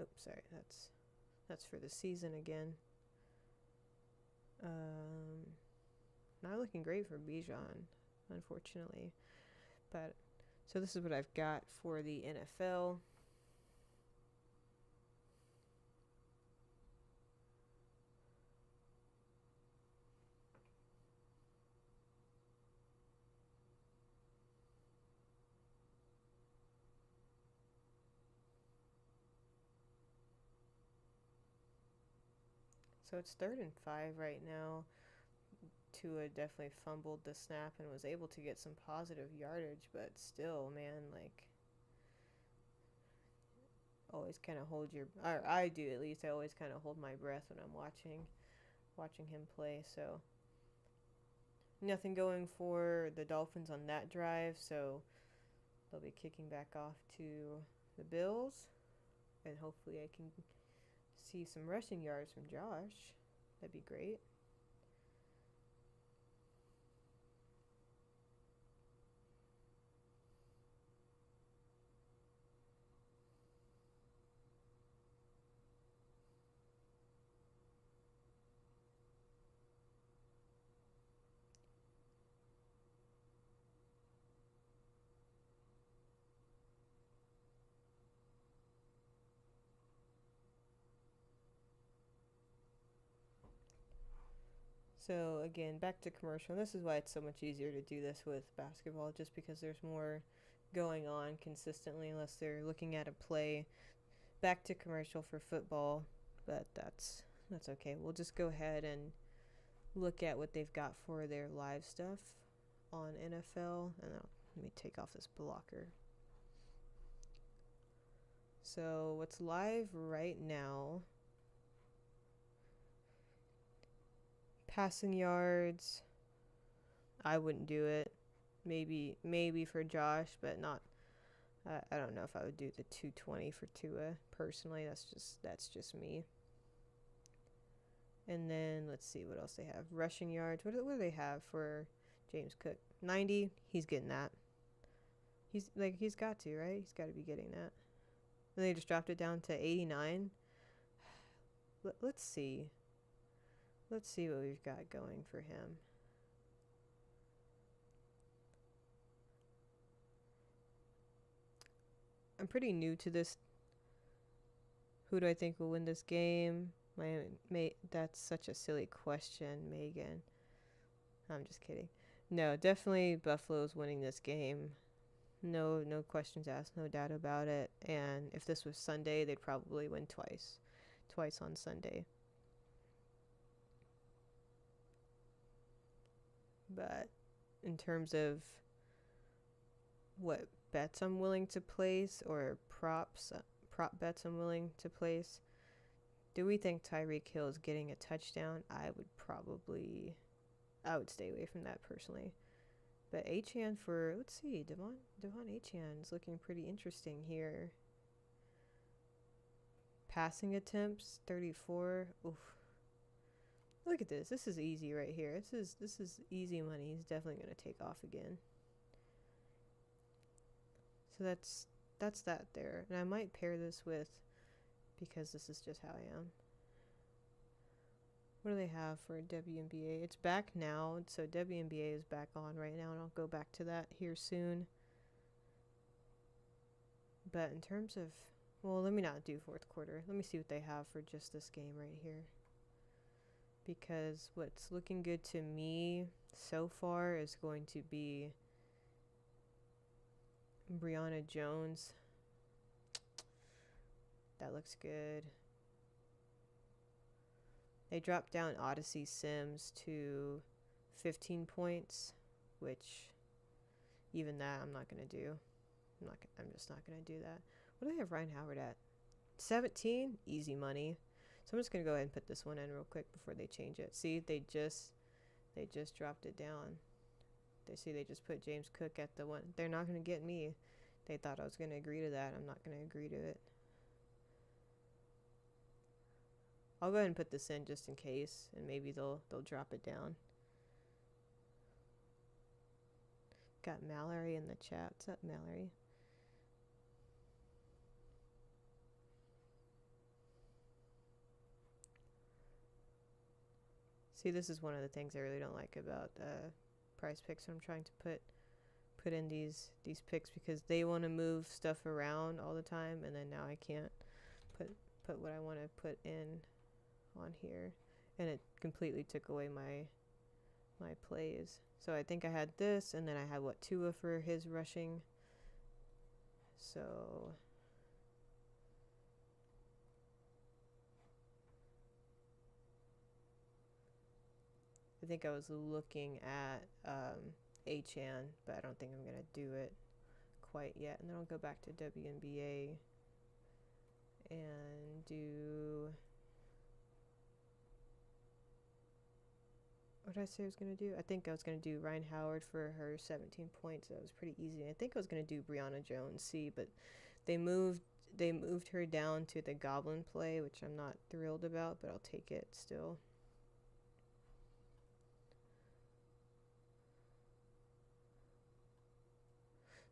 Oops, sorry, that's for the season again. Not looking great for Bijan, unfortunately. But so this is what I've got for the NFL. So it's 3rd and 5 right now. Tua definitely fumbled the snap and was able to get some positive yardage, but still, man, like, always kind of hold your, or I do at least, I always kind of hold my breath when I'm watching him play. So nothing going for the Dolphins on that drive, so they'll be kicking back off to the Bills, and hopefully I can see some rushing yards from Josh. That'd be great. So again, back to commercial. And this is why it's so much easier to do this with basketball, just because there's more going on consistently, unless they're looking at a play. Back to commercial for football, but that's okay. We'll just go ahead and look at what they've got for their live stuff on NFL. And let me take off this blocker. So what's live right now? Passing yards, I wouldn't do it. Maybe for Josh, but not. I don't know if I would do the 220 for Tua personally. That's just me. And then let's see what else they have. Rushing yards. What do they have for James Cook? 90. He's getting that. He's got to, right? He's got to be getting that. And they just dropped it down to 89. Let's see. Let's see what we've got going for him. I'm pretty new to this. Who do I think will win this game? That's such a silly question, Megan. I'm just kidding. No, definitely Buffalo's winning this game. No questions asked, no doubt about it. And if this was Sunday, they'd probably win twice on Sunday. But in terms of what bets I'm willing to place, or prop bets I'm willing to place, Do we think Tyreek Hill is getting a touchdown? I would stay away from that personally. But Achan for, let's see, Devon Achan is looking pretty interesting here. Passing attempts, 34. Oof. Look at this. This is easy right here. This is easy money. He's definitely going to take off again. So that's that there. And I might pair this with, because this is just how I am. What do they have for WNBA? It's back now, so WNBA is back on right now, and I'll go back to that here soon. But in terms of, well, let me not do fourth quarter. Let me see what they have for just this game right here. Because what's looking good to me so far is going to be Brianna Jones. That looks good. They dropped down Odyssey Sims to 15 points, which even that I'm not going to do. I'm just not going to do that. What do they have Ryan Howard at? 17? Easy money. So I'm just going to go ahead and put this one in real quick before they change it. See, they just dropped it down. They just put James Cook at the one. They're not going to get me. They thought I was going to agree to that. I'm not going to agree to it. I'll go ahead and put this in just in case, and maybe they'll drop it down. Got Mallory in the chat. What's up, Mallory? See, this is one of the things I really don't like about PrizePicks when I'm trying to put in these picks, because they want to move stuff around all the time, and then now I can't put what I want to put in on here, and it completely took away my plays. So I think I had this, and then I had Tua for his rushing. So I think I was looking at Achan, but I don't think I'm gonna do it quite yet. And then I'll go back to WNBA and do, what did I say I was going to do? I think I was going to do Ryan Howard for her 17 points. That was pretty easy. I think I was going to do Brianna Jones, but they moved her down to the Goblin play, which I'm not thrilled about, but I'll take it still.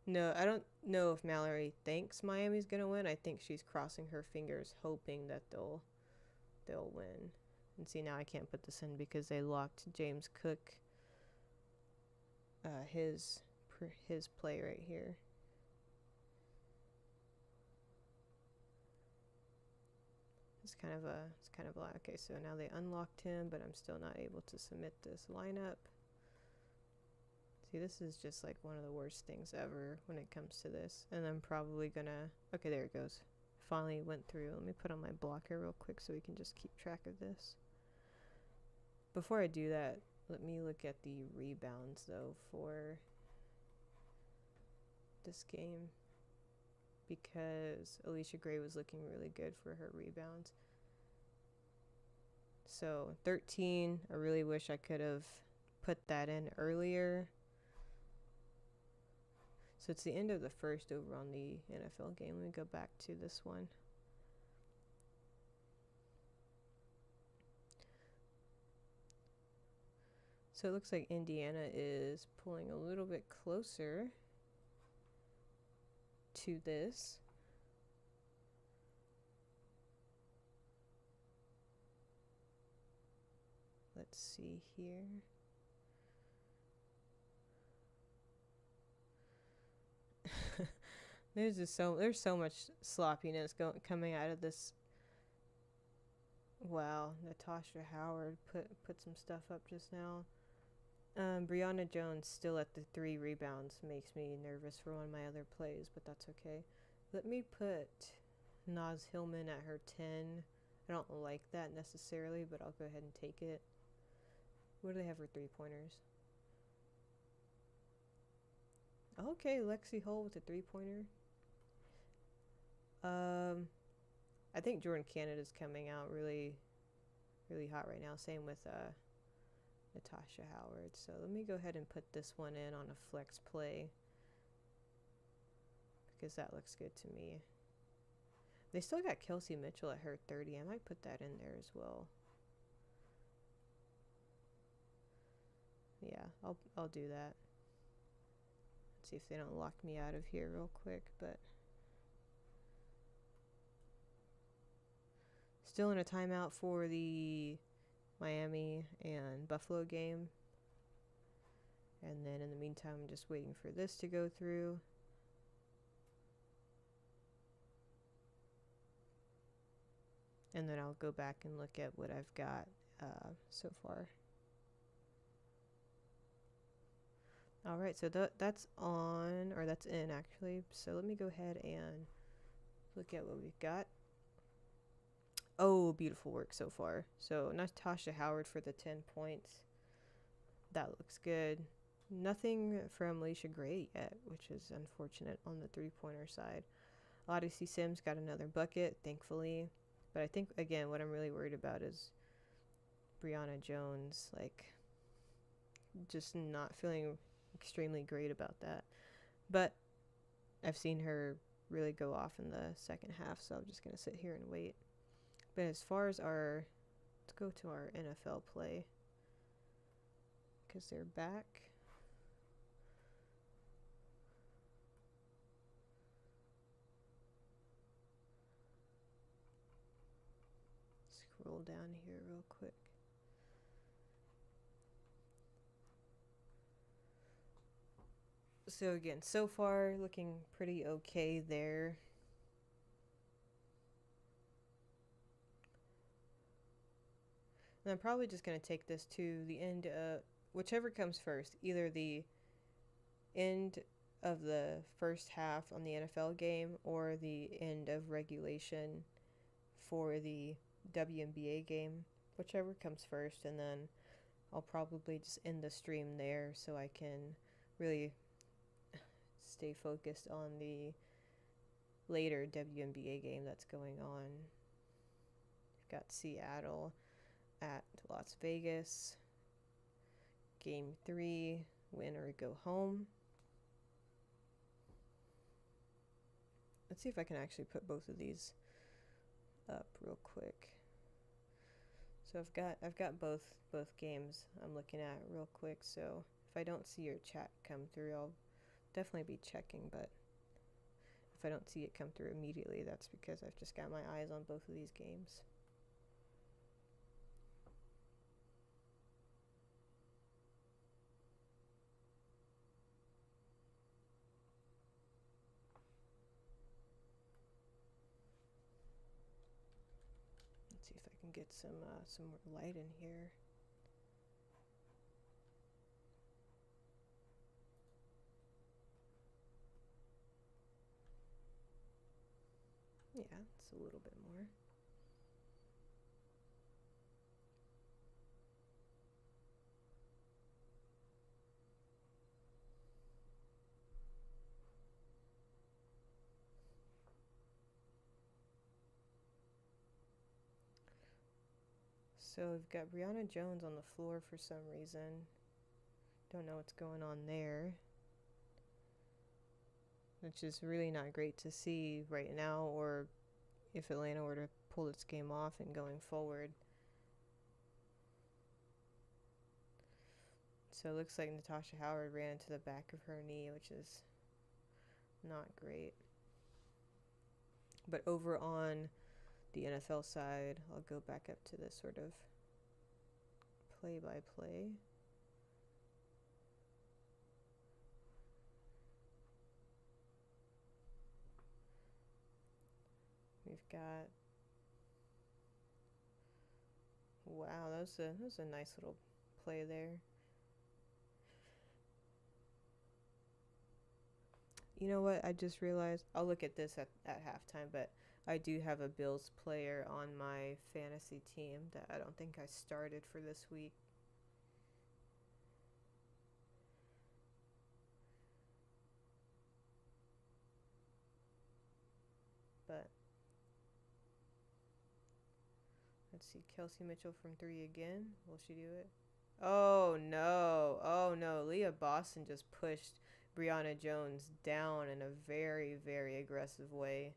No, I don't know if Mallory thinks Miami's going to win. I think she's crossing her fingers, hoping that they'll win. And see, now I can't put this in because they locked James Cook, his play right here. It's kind of a lot. Okay, so now they unlocked him, but I'm still not able to submit this lineup. See, this is just like one of the worst things ever when it comes to this. And I'm probably gonna, okay, there it goes. Finally went through. Let me put on my blocker real quick so we can just keep track of this. Before I do that, let me look at the rebounds though for this game, because Alicia Gray was looking really good for her rebounds. So 13, I really wish I could have put that in earlier. So it's the end of the first over on the NFL game. Let me go back to this one. So it looks like Indiana is pulling a little bit closer to this. Let's see here. There's so much sloppiness coming out of this. Wow, Natasha Howard put some stuff up just now. Brianna Jones still at the 3 rebounds makes me nervous for one of my other plays, but that's okay. Let me put Naz Hillman at her 10. I don't like that necessarily, but I'll go ahead and take it. What do they have for 3-pointers? Okay, Lexi Hull with a 3-pointer. I think Jordan Canada's coming out really, really hot right now. Same with Natasha Howard. So let me go ahead and put this one in on a flex play because that looks good to me. They still got Kelsey Mitchell at her 30. I might put that in there as well. Yeah, I'll do that. Let's see if they don't lock me out of here real quick, but still in a timeout for the Miami and Buffalo game. And then in the meantime, I'm just waiting for this to go through. And then I'll go back and look at what I've got so far. All right, so that's on, or that's in actually. So let me go ahead and look at what we've got. Oh, beautiful work so far. So Natasha Howard for the 10 points. That looks good. Nothing from Leisha Gray yet, which is unfortunate on the three-pointer side. Odyssey Sims got another bucket, thankfully. But I think, again, what I'm really worried about is Brianna Jones, like, just not feeling extremely great about that. But I've seen her really go off in the second half, so I'm just going to sit here and wait. But as far as let's go to our NFL play, because they're back. Scroll down here real quick. So again, so far looking pretty okay there. And I'm probably just going to take this to the end, whichever comes first, either the end of the first half on the NFL game or the end of regulation for the WNBA game, whichever comes first, and then I'll probably just end the stream there so I can really stay focused on the later WNBA game that's going on. We've got Seattle at Las Vegas. Game 3, win or go home. Let's see if I can actually put both of these up real quick. So I've got both games I'm looking at real quick. So if I don't see your chat come through, I'll definitely be checking, but if I don't see it come through immediately, that's because I've just got my eyes on both of these games. Let's see if I can get some more light in here. Yeah, it's a little bit more. So we've got Brianna Jones on the floor for some reason. Don't know what's going on there. Which is really not great to see right now, or if Atlanta were to pull its game off and going forward. So it looks like Natasha Howard ran into the back of her knee, which is not great. But over on the NFL side, I'll go back up to this sort of play-by-play. We've got, wow, that was a nice little play there. You know what? I just realized I'll look at this at halftime, but I do have a Bills player on my fantasy team that I don't think I started for this week. But Let's see. Kelsey Mitchell from 3 again. Will she do it? Oh, no. Oh, no. Leah Boston just pushed Brianna Jones down in a very, very aggressive way.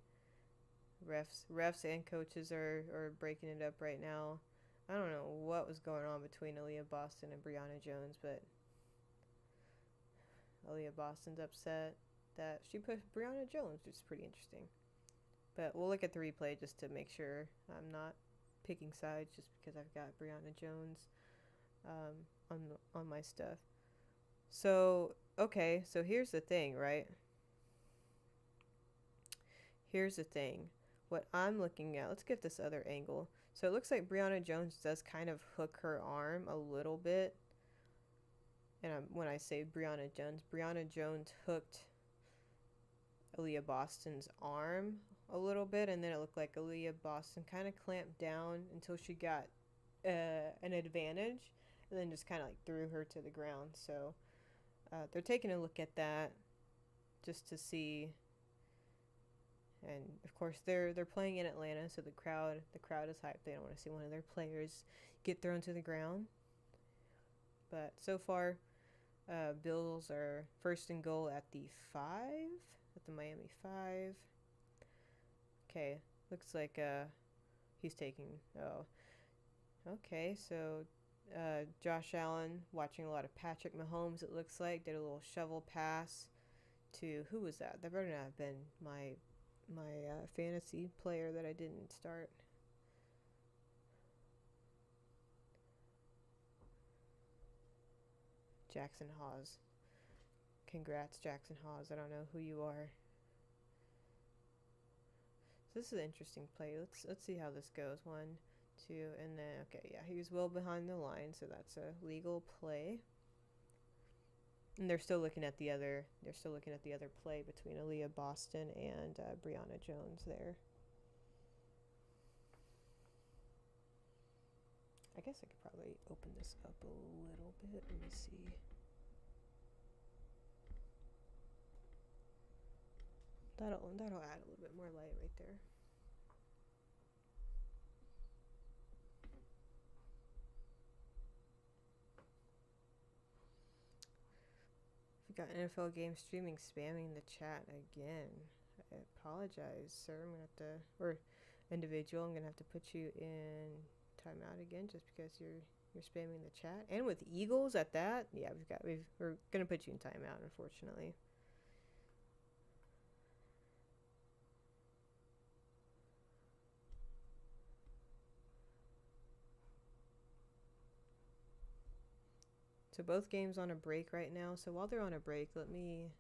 Refs and coaches are breaking it up right now. I don't know what was going on between Aaliyah Boston and Brianna Jones, but Aaliyah Boston's upset that she pushed Brianna Jones, which is pretty interesting. But we'll look at the replay just to make sure I'm not picking sides just because I've got Brianna Jones on my stuff. So, okay, so here's the thing, right? Here's the thing. What I'm looking at, let's get this other angle. So it looks like Brianna Jones does kind of hook her arm a little bit. And when I say Brianna Jones hooked Aaliyah Boston's arm a little bit, and then it looked like Aaliyah Boston kind of clamped down until she got an advantage, and then just kind of like threw her to the ground. So they're taking a look at that just to see. And of course they're playing in Atlanta, so the crowd is hyped. They don't want to see one of their players get thrown to the ground. But so far, Bills are first and goal at the 5, at the Miami 5. Okay, looks like he's taking. Oh, okay. So Josh Allen watching a lot of Patrick Mahomes. It looks like did a little shovel pass to who was that? That better not have been my fantasy player that I didn't start. Jackson Hawes. Congrats, Jackson Hawes. I don't know who you are. So this is an interesting play. Let's see how this goes. 1, 2, and then okay, yeah, he was well behind the line, so that's a legal play. And they're still looking at the other play between Aaliyah Boston and Brianna Jones there. I guess I could probably open this up a little bit. Let me see. That'll add a little bit more light right there. We got NFL game streaming spamming the chat again. I apologize, sir. I'm gonna have to, or individual, I'm gonna have to put you in timeout again just because you're spamming the chat. And with Eagles at that, yeah, we're gonna put you in timeout, unfortunately. So both games on a break right now. So while they're on a break, let me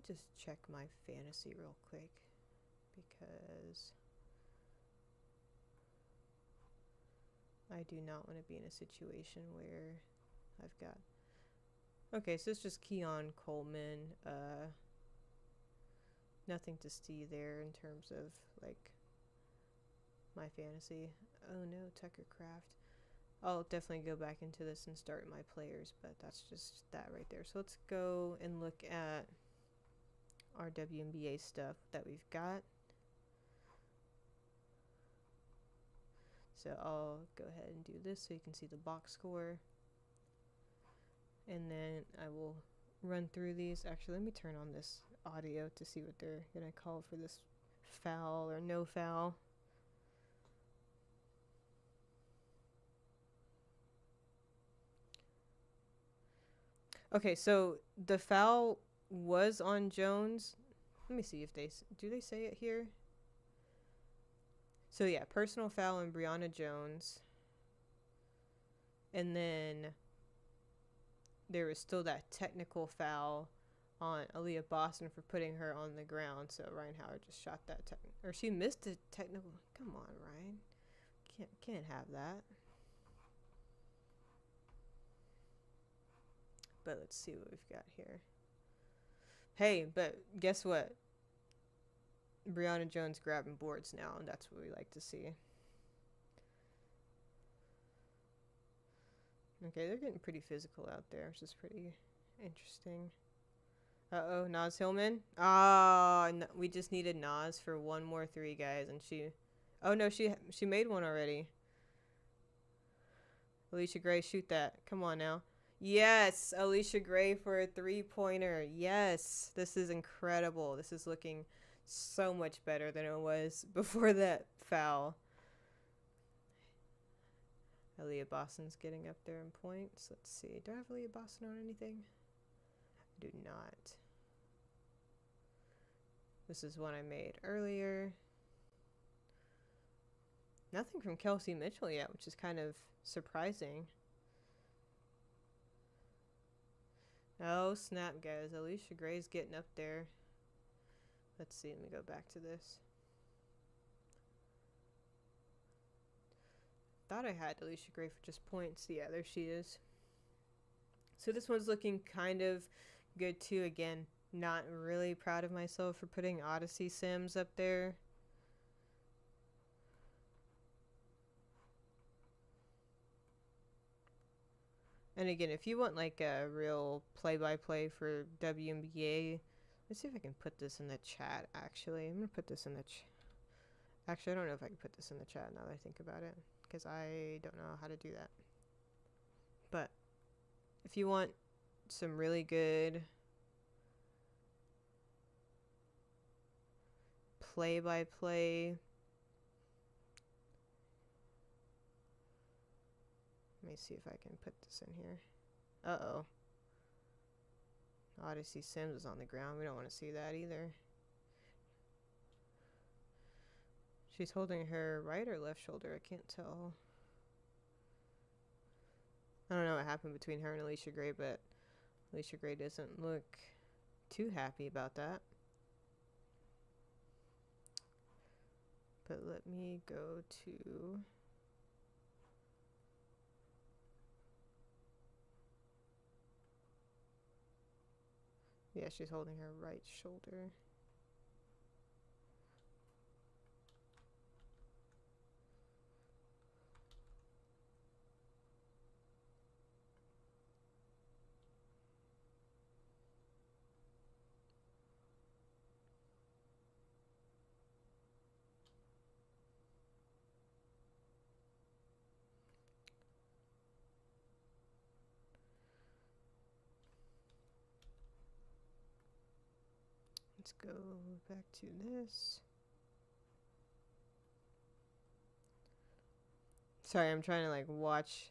just check my fantasy real quick because I do not want to be in a situation where I've got. Okay, so it's just Keon Coleman. Nothing to see there in terms of like my fantasy. Oh no, Tucker Craft. I'll definitely go back into this and start my players, but that's just that right there. So let's go and look at our WNBA stuff that we've got. So I'll go ahead and do this so you can see the box score. And then I will run through these. Actually, let me turn on this audio to see what they're going to call for this foul or no foul. Okay, so the foul was on Jones. Let me see if they say it here. So yeah, personal foul on Brianna Jones. And then there was still that technical foul on Aaliyah Boston for putting her on the ground. So Ryan Howard just shot that or she missed a technical. Come on, Ryan. Can't have that. But let's see what we've got here. Hey, but guess what? Brianna Jones grabbing boards now, and that's what we like to see. Okay, they're getting pretty physical out there, which is pretty interesting. Uh-oh, Naz Hillman. No, we just needed Naz for one more 3, guys, and she... Oh, no, she made one already. Alicia Gray, shoot that. Come on now. Yes, Alicia Gray for a 3-pointer. Yes, this is incredible. This is looking so much better than it was before that foul. Aaliyah Boston's getting up there in points. Let's see. Do I have Aaliyah Boston on anything? I do not. This is one I made earlier. Nothing from Kelsey Mitchell yet, which is kind of surprising. Oh, snap, guys. Alicia Gray's getting up there. Let's see. Let me go back to this. Thought I had Alicia Gray for just points. Yeah, there she is. So this one's looking kind of good too. Again, not really proud of myself for putting Odyssey Sims up there. And again, if you want like a real play-by-play for WNBA, let's see if I can put this in the chat, actually. I'm going to put this in the Actually, I don't know if I can put this in the chat now that I think about it, because I don't know how to do that. But if you want some really good play-by-play, let me see if I can put this in here. Uh-oh. Odyssey Sims is on the ground. We don't want to see that either. She's holding her right or left shoulder. I can't tell. I don't know what happened between her and Alicia Gray, but Alicia Gray doesn't look too happy about that. But let me go to... Yeah, she's holding her right shoulder. Let's go back to this. Sorry, I'm trying to like watch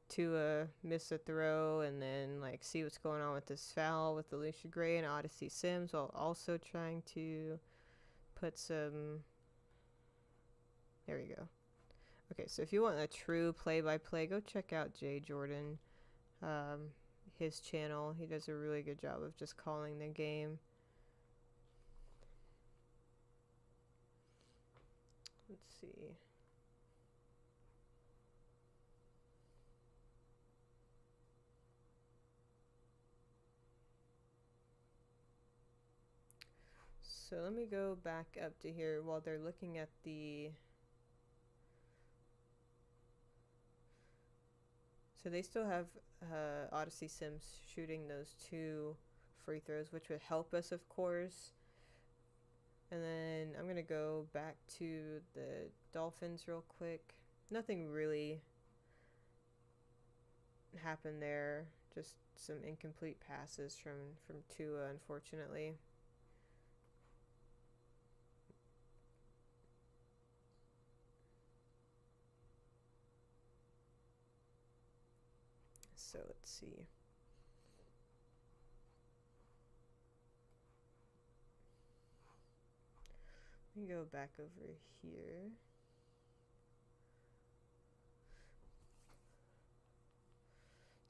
Tua miss a throw and then like see what's going on with this foul with Alicia Gray and Odyssey Sims, while also trying to put some... There we go. Okay, so if you want a true play-by-play, go check out Jay Jordan, his channel. He does a really good job of just calling the game. Let's see. So let me go back up to here while they're looking at the... So they still have Odyssey Sims shooting those 2 free throws, which would help us, of course. And then I'm going to go back to the Dolphins real quick. Nothing really happened there. Just some incomplete passes from Tua, unfortunately. So let's see. Let me go back over here.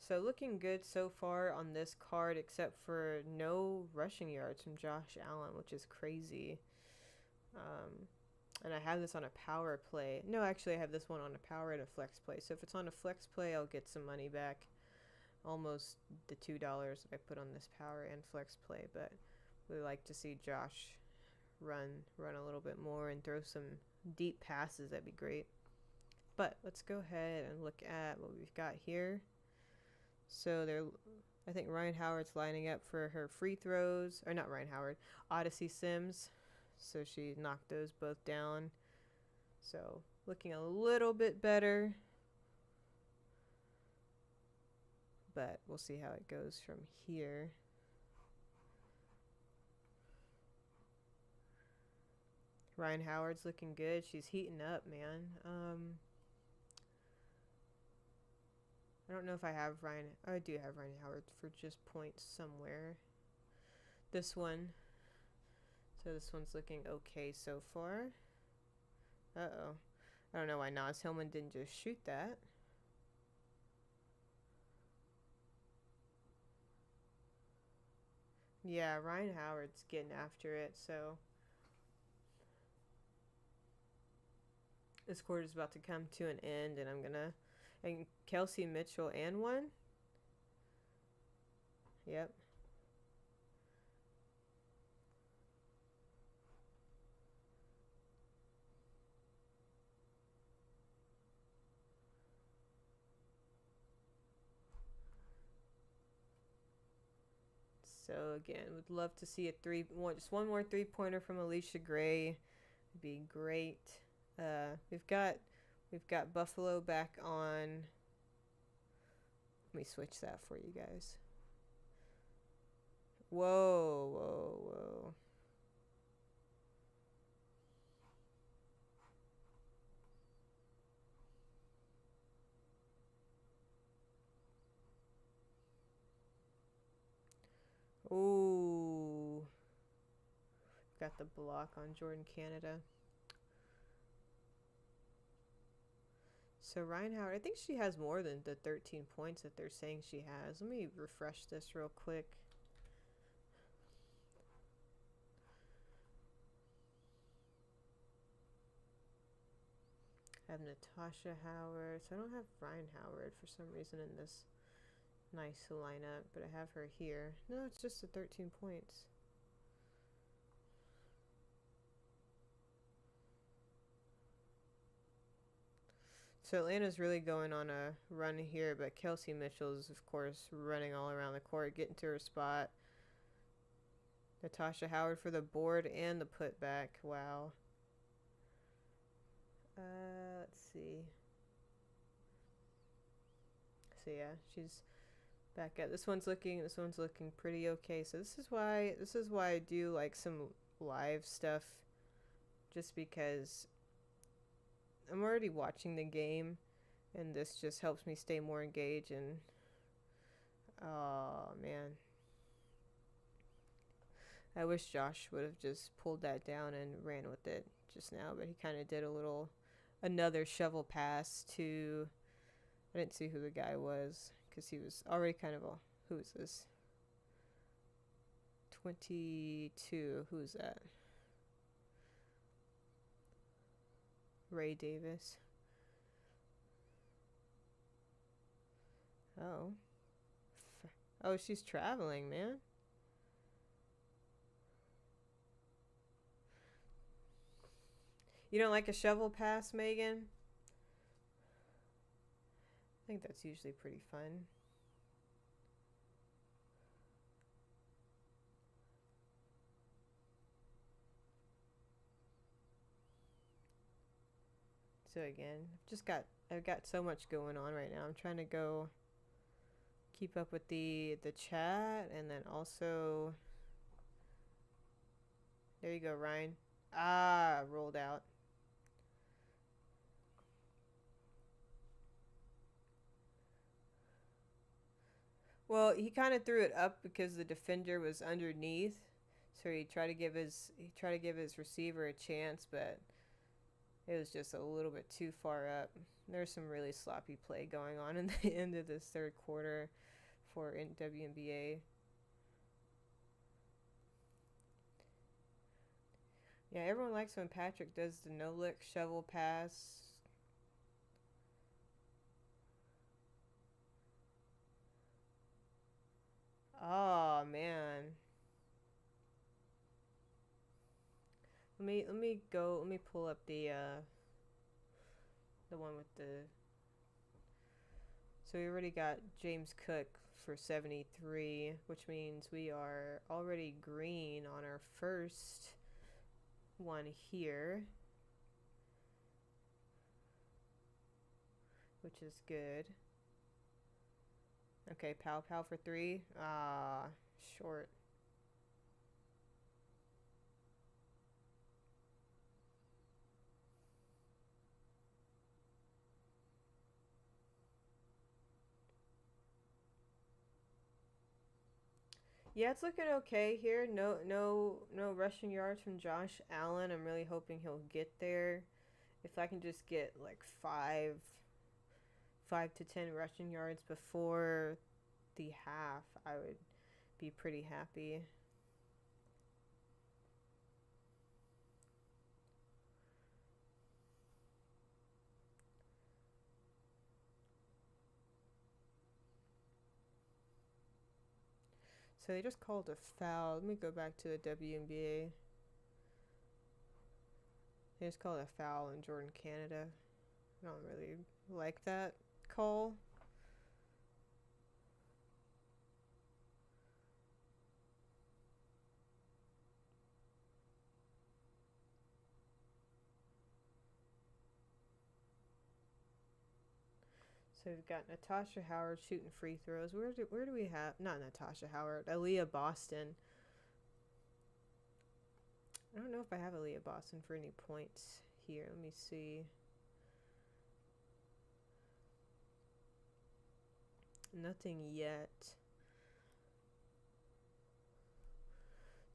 So looking good so far on this card, except for no rushing yards from Josh Allen, which is crazy. And I have this on a power play. No, actually I have this one on a power and a flex play. So if it's on a flex play, I'll get some money back. Almost the $2 that I put on this power and flex play. But we like to see Josh run a little bit more and throw some deep passes. That'd be great. But let's go ahead and look at what we've got here. So I think Ryan Howard's lining up for her free throws, or not Ryan Howard, Odyssey Sims. So she knocked those both down. So looking a little bit better. but we'll see how it goes from here. Ryan Howard's looking good. She's heating up, man. I don't know if I have Ryan. I do have Ryan Howard for just points somewhere. This one. So this one's looking okay so far. Uh-oh. I don't know why Naz Hillman didn't just shoot that. Yeah, Ryan Howard's getting after it, so this quarter's about to come to an end, and I'm gonna... And Kelsey Mitchell and one? Yep. So again, would love to see just one more 3-pointer from Alicia Gray. Would be great. We've got Buffalo back on. Let me switch that for you guys. Whoa, whoa, whoa. Ooh. Got the block on Jordan Canada. So Ryan Howard, I think she has more than the 13 points that they're saying she has. Let me refresh this real quick. I have Natasha Howard. So I don't have Ryan Howard for some reason in this nice lineup, but I have her here. No, it's just the 13 points. So Atlanta's really going on a run here, but Kelsey Mitchell's, of course, running all around the court, getting to her spot. Natasha Howard for the board and the putback. Wow. Let's see. So yeah, she's back at this one's looking pretty okay. So this is why I do like some live stuff, just because I'm already watching the game, and this just helps me stay more engaged. And oh man, I wish Josh would have just pulled that down and ran with it just now, but he kind of did another shovel pass to, I didn't see who the guy was because he was already kind of who is this? 22. Who is that? Ray Davis. Oh. Oh, she's traveling, man. You don't like a shovel pass, Megan? I think that's usually pretty fun. So again, I've got so much going on right now. I'm trying to go keep up with the chat, and then also there you go, Ryan. Rolled out. Well, he kind of threw it up because the defender was underneath, so he tried to give his receiver a chance, but it was just a little bit too far up. There's some really sloppy play going on in the end of this third quarter for WNBA. Yeah, everyone likes when Patrick does the no-look shovel pass. Oh man. Let me pull up the one with the... So we already got James Cook for 73, which means we are already green on our first one here, which is good. Okay, pow pow for 3. Ah, short. Yeah, it's looking okay here. No rushing yards from Josh Allen. I'm really hoping he'll get there. If I can just get like 5 to 10 rushing yards before the half, I would be pretty happy. So they just called a foul. Let me go back to the WNBA. They just called a foul in Jordan, Canada. I don't really like that call. So we've got Natasha Howard shooting free throws. Where do we have not Natasha Howard, Aaliyah Boston. I don't know if I have Aaliyah Boston for any points here. Let me see. Nothing yet.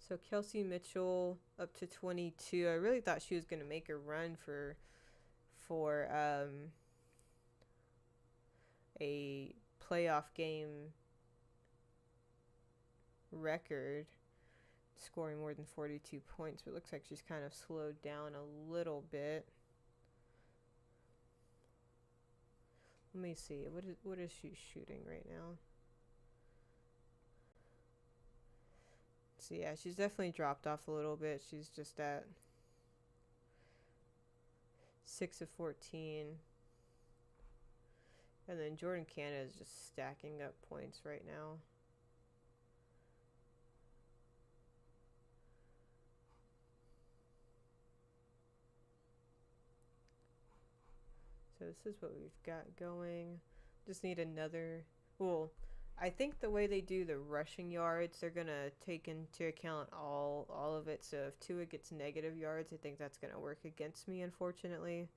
So Kelsey Mitchell up to 22. I really thought she was gonna make a run for a playoff game record, scoring more than 42 points. But it looks like she's kind of slowed down a little bit. Let me see. What is she shooting right now? So yeah, she's definitely dropped off a little bit. She's just at 6 of 14. And then Jordan Canada is just stacking up points right now. So this is what we've got going. Just need another. Well, I think the way they do the rushing yards, they're gonna take into account all of it. So if Tua gets negative yards, I think that's gonna work against me, unfortunately.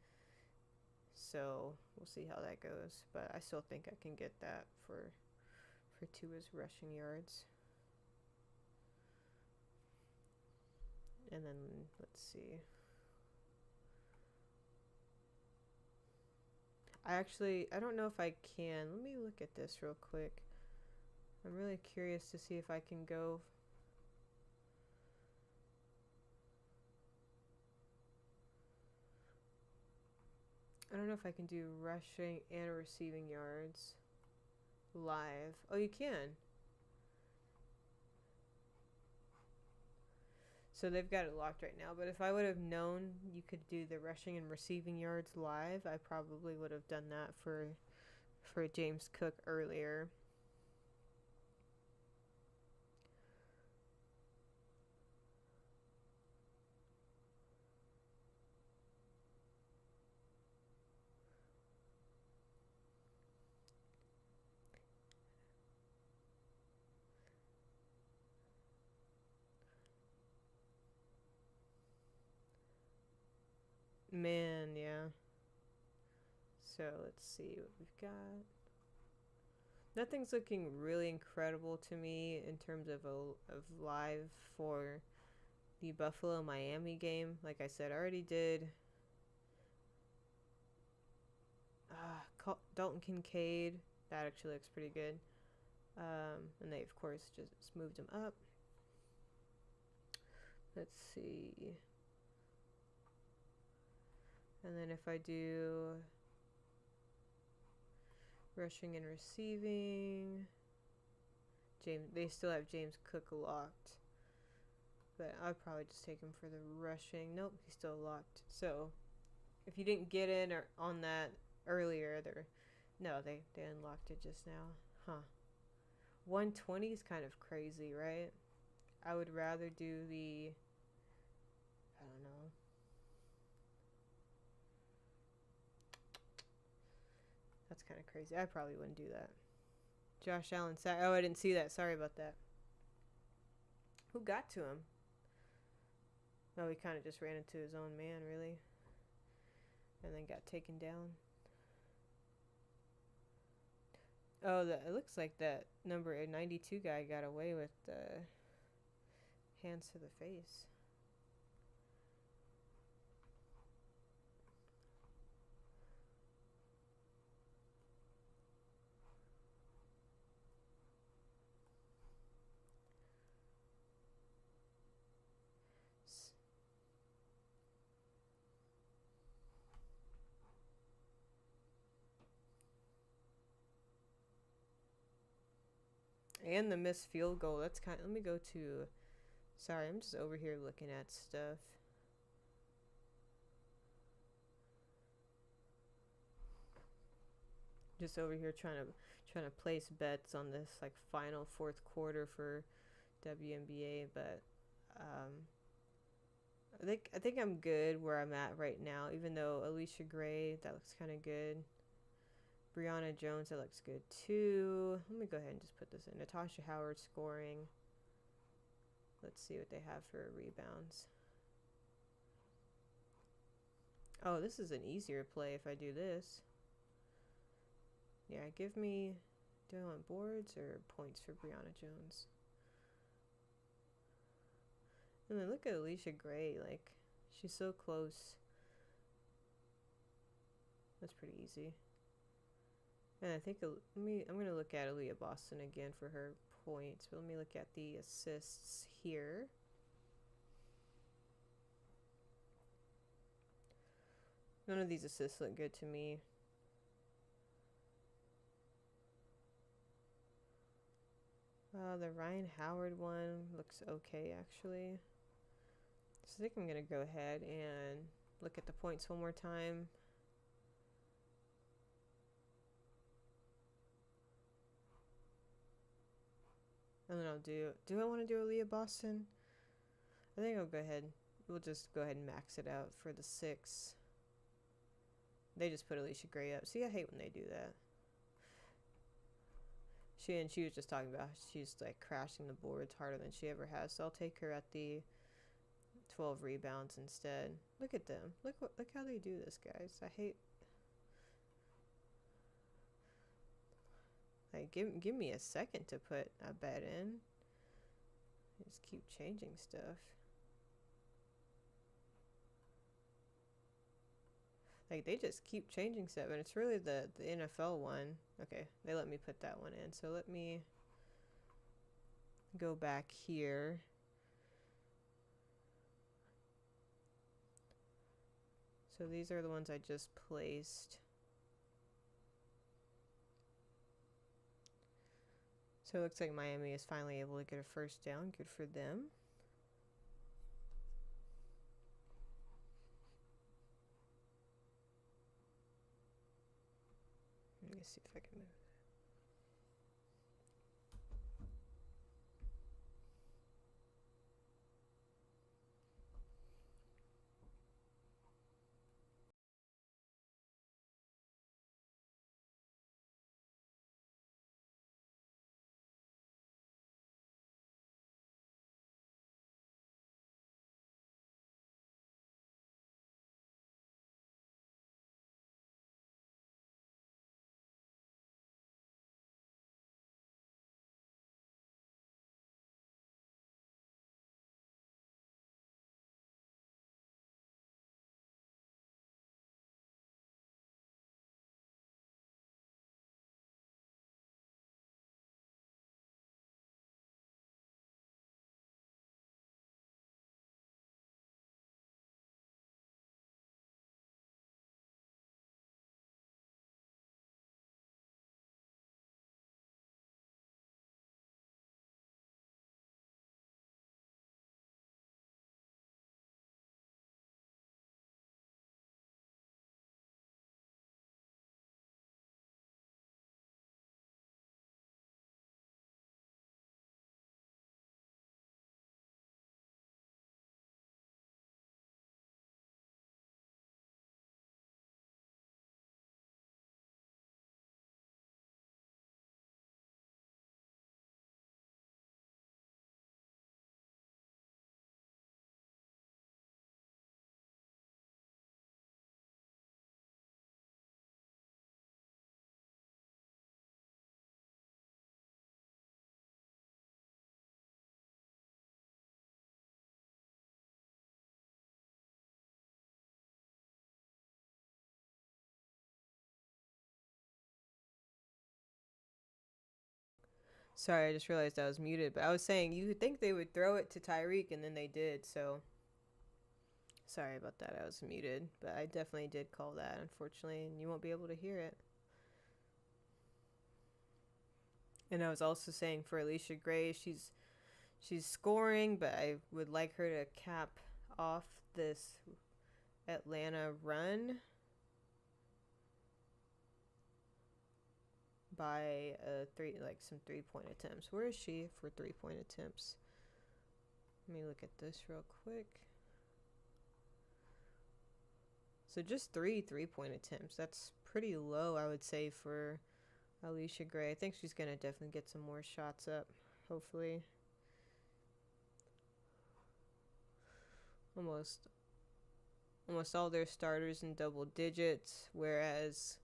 So we'll see how that goes. But I still think I can get that for Tua's rushing yards. And then let's see. I don't know if I can. Let me look at this real quick. I'm really curious to see if I can go. I don't know if I can do rushing and receiving yards live. Oh, you can. So they've got it locked right now. But if I would have known you could do the rushing and receiving yards live, I probably would have done that for James Cook earlier. Man, yeah. So let's see what we've got. Nothing's looking really incredible to me in terms of live for the Buffalo Miami game. Like I said, I already did Dalton Kincaid. That actually looks pretty good. And they of course just moved him up. Let's see. And then if I do rushing and receiving, they still have James Cook locked. But I'd probably just take him for the rushing. Nope, he's still locked. So if you didn't get in or on that earlier, they unlocked it just now. Huh. 120 is kind of crazy, right? I would rather do I don't know. That's kind of crazy. I probably wouldn't do that. Josh Allen sack. Oh, I didn't see that. Sorry about that. Who got to him? No, he kind of just ran into his own man, really. And then got taken down. Oh, it looks like that number 92 guy got away with hands to the face. And the missed field goal. That's kind of, let me go to, sorry, I'm just over here looking at stuff. Just over here trying to place bets on this like final fourth quarter for WNBA, but I think I'm good where I'm at right now. Even though Alicia Gray, that looks kind of good. Brianna Jones, that looks good too. Let me go ahead and just put this in. Natasha Howard scoring. Let's see what they have for rebounds. Oh, this is an easier play if I do this. Yeah, give me, do I want boards or points for Brianna Jones? And then look at Alicia Gray, like, she's so close. That's pretty easy. And I think, I'm going to look at Aaliyah Boston again for her points, but let me look at the assists here. None of these assists look good to me. The Ryan Howard one looks okay, actually. So I think I'm going to go ahead and look at the points one more time. And then I'll do I want to do Aaliyah Boston? I think I'll go ahead. We'll just go ahead and max it out for the 6. They just put Alicia Gray up. See, I hate when they do that. She was just talking about she's like crashing the boards harder than she ever has. So I'll take her at the 12 rebounds instead. Look at them. Look how they do this, guys. I hate. Like, give me a second to put a bet in. Just keep changing stuff. Like, they just keep changing stuff, and it's really the NFL one. Okay, they let me put that one in. So let me go back here. So these are the ones I just placed. So it looks like Miami is finally able to get a first down. Good for them. Let me see if I can move. Sorry, I just realized I was muted. But I was saying you would think they would throw it to Tyreek, and then they did. So sorry about that. I was muted, but I definitely did call that, unfortunately, and you won't be able to hear it. And I was also saying for Alicia Gray, she's scoring, but I would like her to cap off this Atlanta run by some 3-point attempts. Where is she for 3-point attempts? Let me look at this real quick. So just 3-point attempts. That's pretty low, I would say, for Alicia Gray. I think she's gonna definitely get some more shots up, hopefully. Almost all their starters in double digits, whereas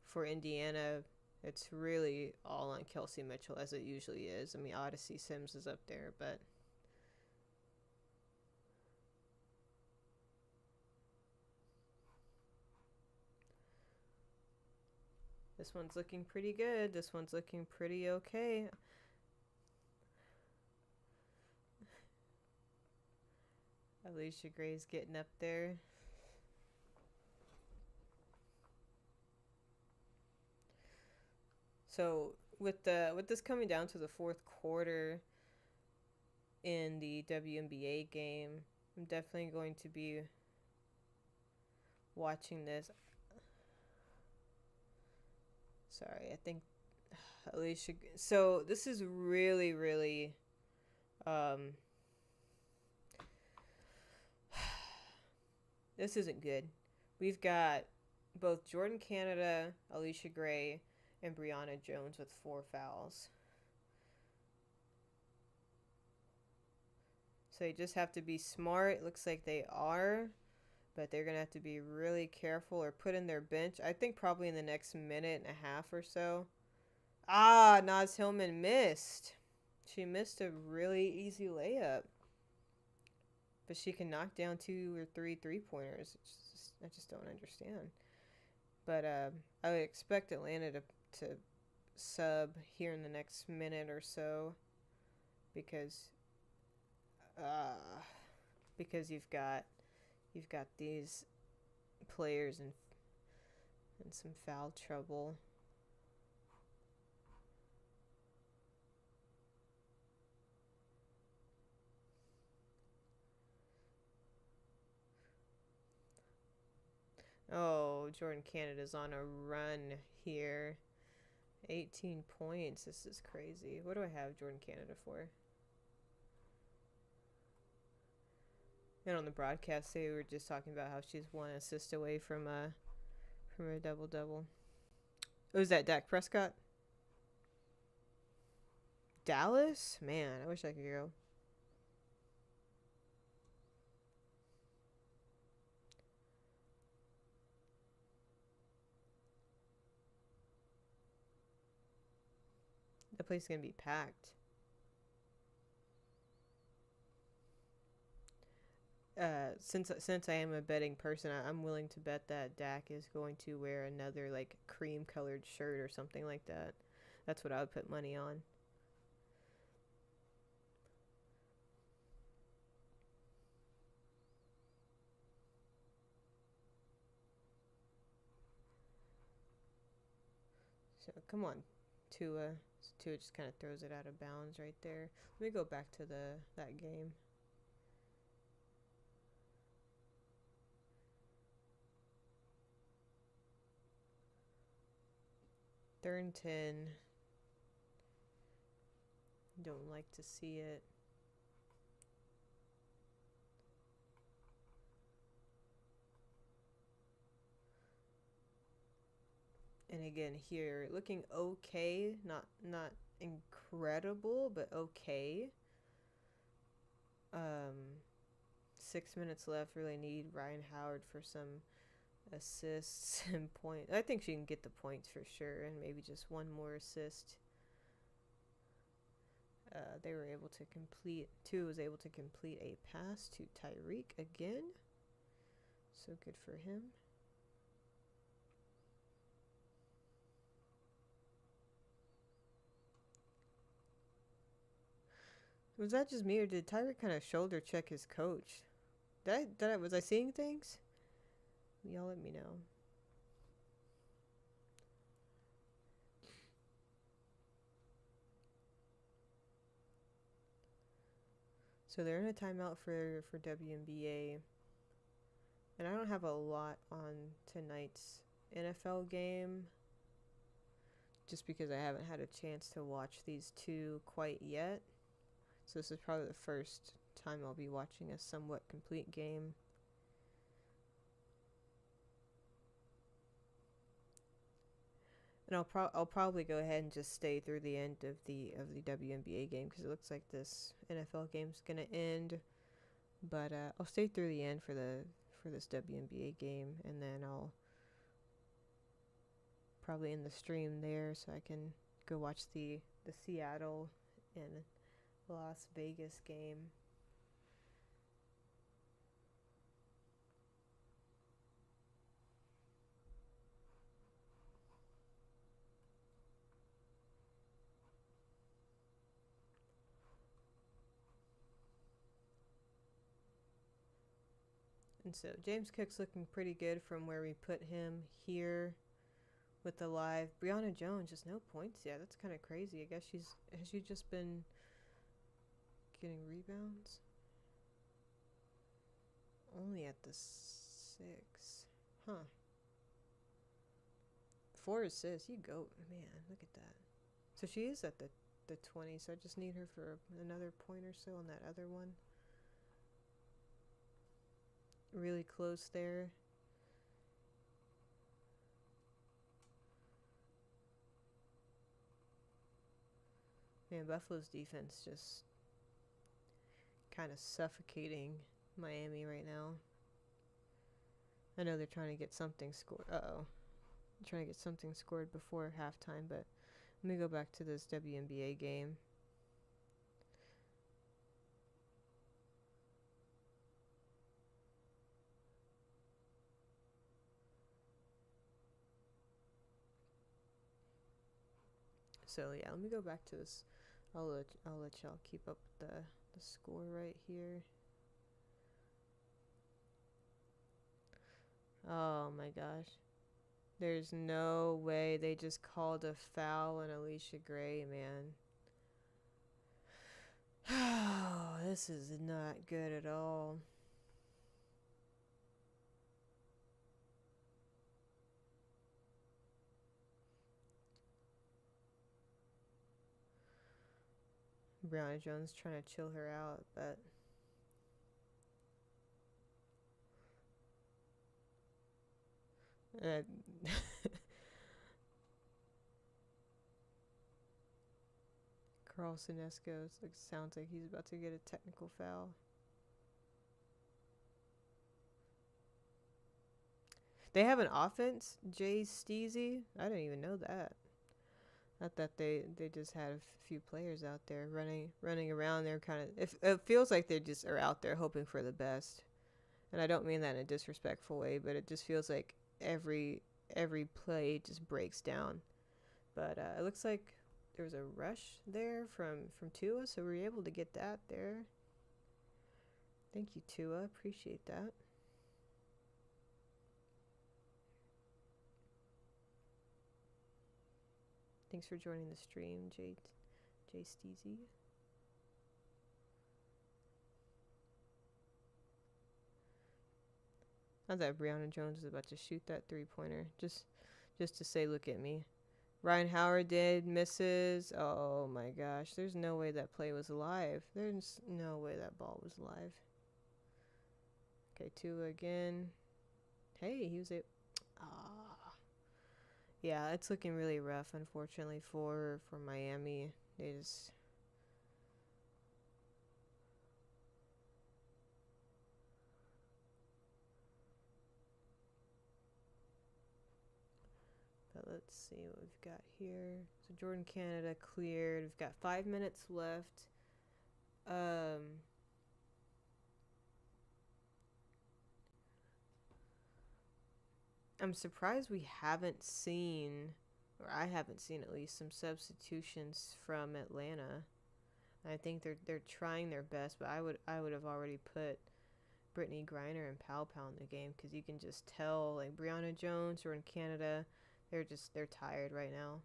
for Indiana, it's really all on Kelsey Mitchell, as it usually is. I mean, Odyssey Sims is up there, but this one's looking pretty good. This one's looking pretty okay. Alicia Gray's getting up there. So with this coming down to the fourth quarter in the WNBA game, I'm definitely going to be watching this. Sorry, I think Alicia. So this is really, really. This isn't good. We've got both Jordan Canada, Alicia Gray, and Brianna Jones with 4 fouls. So you just have to be smart. It looks like they are, but they're going to have to be really careful or put in their bench. I think probably in the next minute and a half or so. Naz Hillman missed. She missed a really easy layup. But she can knock down 2 or 3 3-pointers. I just don't understand. But I would expect Atlanta to sub here in the next minute or so, because you've got these players in some foul trouble. Oh, Jordan Canada's on a run here. 18 points. This is crazy. What do I have Jordan Canada for? And on the broadcast, they were just talking about how she's 1 assist away from a double-double. Oh, is that Dak Prescott? Dallas? Man, I wish I could go. The place is going to be packed. Since I am a betting person, I'm willing to bet that Dak is going to wear another like cream colored shirt or something like that. That's what I would put money on. So come on, Tua. Tua just kind of throws it out of bounds right there. Let me go back to that game. Third and 10. Don't like to see it. And again here, looking okay, not incredible, but okay. 6 minutes left. Really need Ryan Howard for some assists and points. I think she can get the points for sure, and maybe just one more assist. They were able to complete. Tua was able to complete a pass to Tyreek again. So good for him. Was that just me, or did Tyreek kind of shoulder check his coach? Was I seeing things? Y'all let me know. So they're in a timeout for WNBA, and I don't have a lot on tonight's NFL game, just because I haven't had a chance to watch these two quite yet. So this is probably the first time I'll be watching a somewhat complete game. And I'll probably go ahead and just stay through the end of the WNBA game, because it looks like this NFL game's gonna end. But I'll stay through the end for this WNBA game, and then I'll probably end the stream there so I can go watch the Seattle and Las Vegas game. And so James Cook's looking pretty good from where we put him here with the live. Brianna Jones, just no points yet. That's kind of crazy. I guess has she just been getting rebounds? Only at the 6. Huh. 4 assists. You go. Man, look at that. So she is at the 20, so I just need her for another point or so on that other one. Really close there. Man, Buffalo's defense just kind of suffocating Miami right now. I know they're trying to get something scored. Trying to get something scored before halftime, but let me go back to this WNBA game. So yeah, let me go back to this. I'll let y'all keep up with the score right here. Oh my gosh. There's no way they just called a foul on Alicia Gray, man. Oh, this is not good at all. Brianna Jones trying to chill her out, but Carlson Esco sounds like he's about to get a technical foul. They have an offense, Jay Steezy. I didn't even know that. I thought they just had a few players out there running around. They're kind of it feels like they just are out there hoping for the best, and I don't mean that in a disrespectful way, but it just feels like every play just breaks down. But it looks like there was a rush there from Tua, so we were able to get that there. Thank you, Tua. Appreciate that. Thanks for joining the stream, Jay Steezy. I thought Brianna Jones was about to shoot that 3-pointer. Just to say, look at me. Ryan Howard did, misses. Oh my gosh. There's no way that play was live. There's no way that ball was live. Okay, Tua again. Hey, he was a... Yeah, it's looking really rough, unfortunately, for Miami. They just... But let's see what we've got here. So Jordan Canada cleared. We've got 5 minutes left. I'm surprised we haven't seen, or I haven't seen at least, some substitutions from Atlanta. I think they're trying their best, but I would have already put Brittany Griner and Pow Pow in the game because you can just tell, like, Brianna Jones or in Canada, they're tired right now.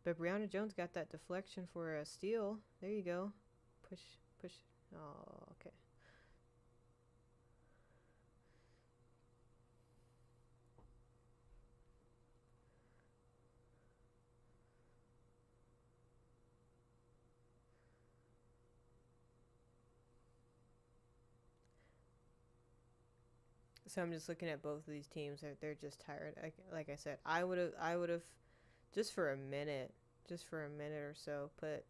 But Brianna Jones got that deflection for a steal. There you go. Push, push. Oh, okay. So I'm just looking at both of these teams. They're just tired. Like I said, I would have just for a minute, or so, put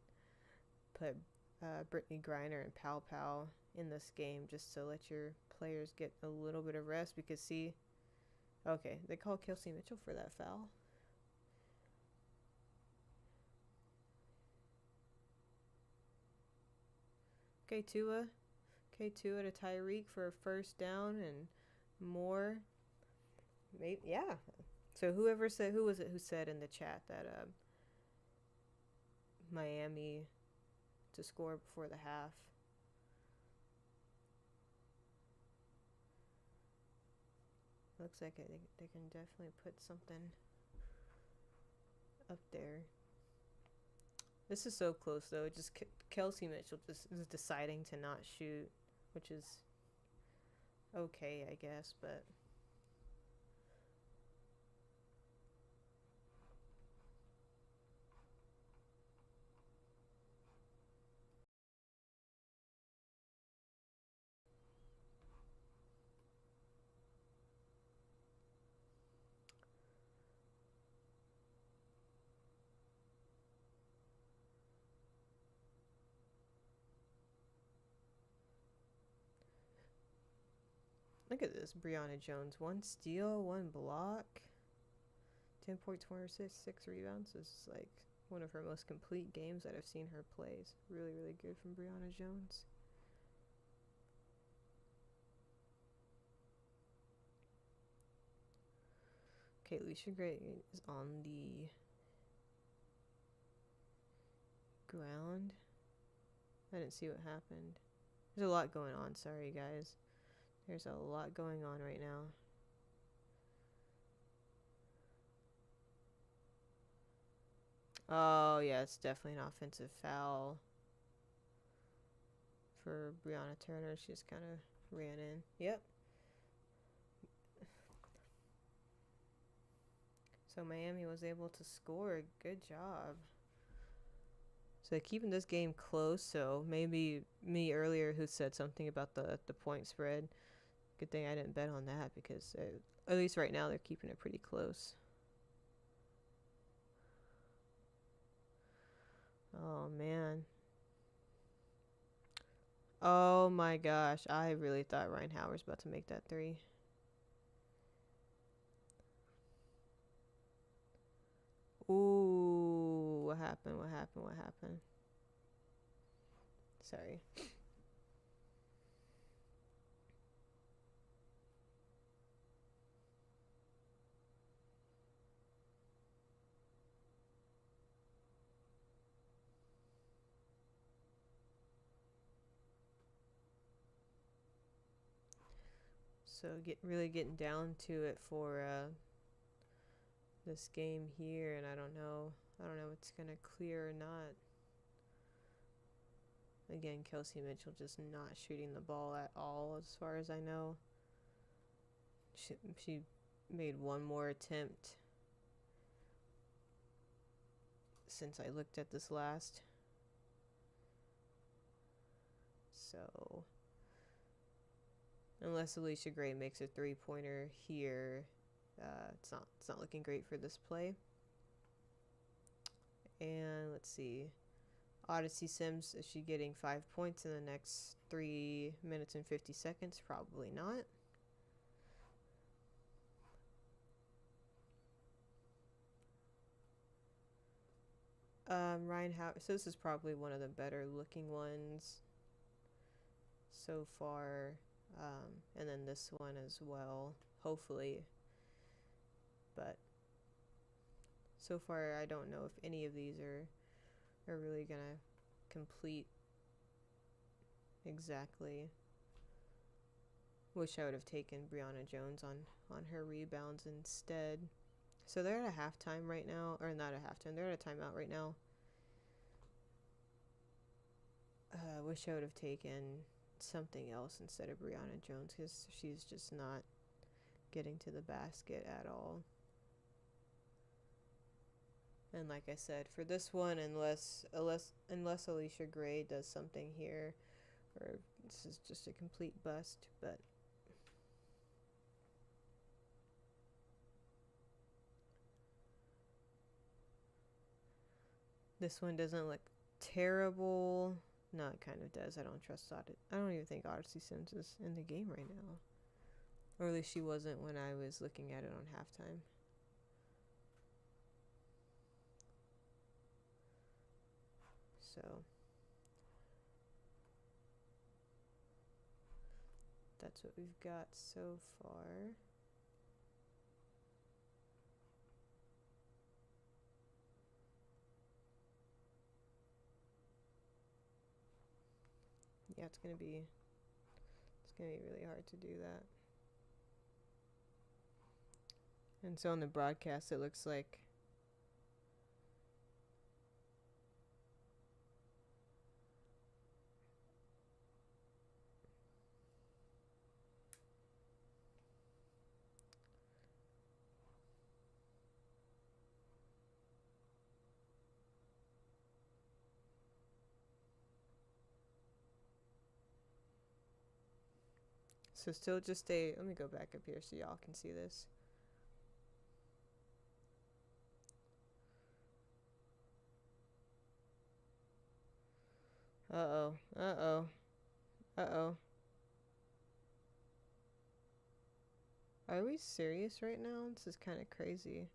Brittany Griner and Pow Pow in this game just to let your players get a little bit of rest. Because see, okay, they called Kelsey Mitchell for that foul. Okay, Tua. Okay, Tua to Tyreek for a first down and more. Maybe, yeah. So who was it who said in the chat that Miami to score before the half? Looks like they can definitely put something up there. This is so close though. It just Kelsey Mitchell just is deciding to not shoot, which is okay, I guess, but look at this. Brianna Jones, 1 steal, 1 block, 10 points, 6 rebounds. This is like one of her most complete games that I've seen her play. It's really, really good from Brianna Jones. Okay, Alicia Gray is on the ground. I didn't see what happened. There's a lot going on. Sorry, guys. There's a lot going on right now. Oh, yeah, it's definitely an offensive foul for Brianna Turner. She just kind of ran in. Yep. So Miami was able to score. Good job. So keeping this game close. So maybe me earlier who said something about the point spread. Good thing I didn't bet on that because at least right now they're keeping it pretty close. Oh, man. Oh, my gosh. I really thought Ryan Howard was about to make that 3. Ooh, what happened? What happened? What happened? Sorry. So really getting down to it for this game here, and I don't know if it's gonna clear or not. Again, Kelsey Mitchell just not shooting the ball at all, as far as I know. She made one more attempt since I looked at this last. So unless Alicia Gray makes a 3-pointer here, it's not looking great for this play. And let's see. Odyssey Sims, is she getting 5 points in the next 3 minutes and 50 seconds? Probably not. Ryan Howard. So this is probably one of the better looking ones so far. And then this one as well, hopefully. But so far, I don't know if any of these are really gonna complete exactly. Wish I would have taken Brianna Jones on her rebounds instead. So they're at a halftime right now, or not a halftime, they're at a timeout right now. Wish I would have taken something else instead of Brianna Jones, because she's just not getting to the basket at all. And like I said, for this one, unless Alicia Gray does something here, or this is just a complete bust, but this one doesn't look terrible. No, it kind of does. I don't trust Odyssey. I don't even think Odyssey Sims is in the game right now. Or at least she wasn't when I was looking at it on halftime. So that's what we've got so far. Yeah, it's gonna be really hard to do that. And so on the broadcast, it looks like so still just stay. Let me go back up here so y'all can see this. Uh-oh. Uh-oh. Uh-oh. Are we serious right now? This is kind of crazy.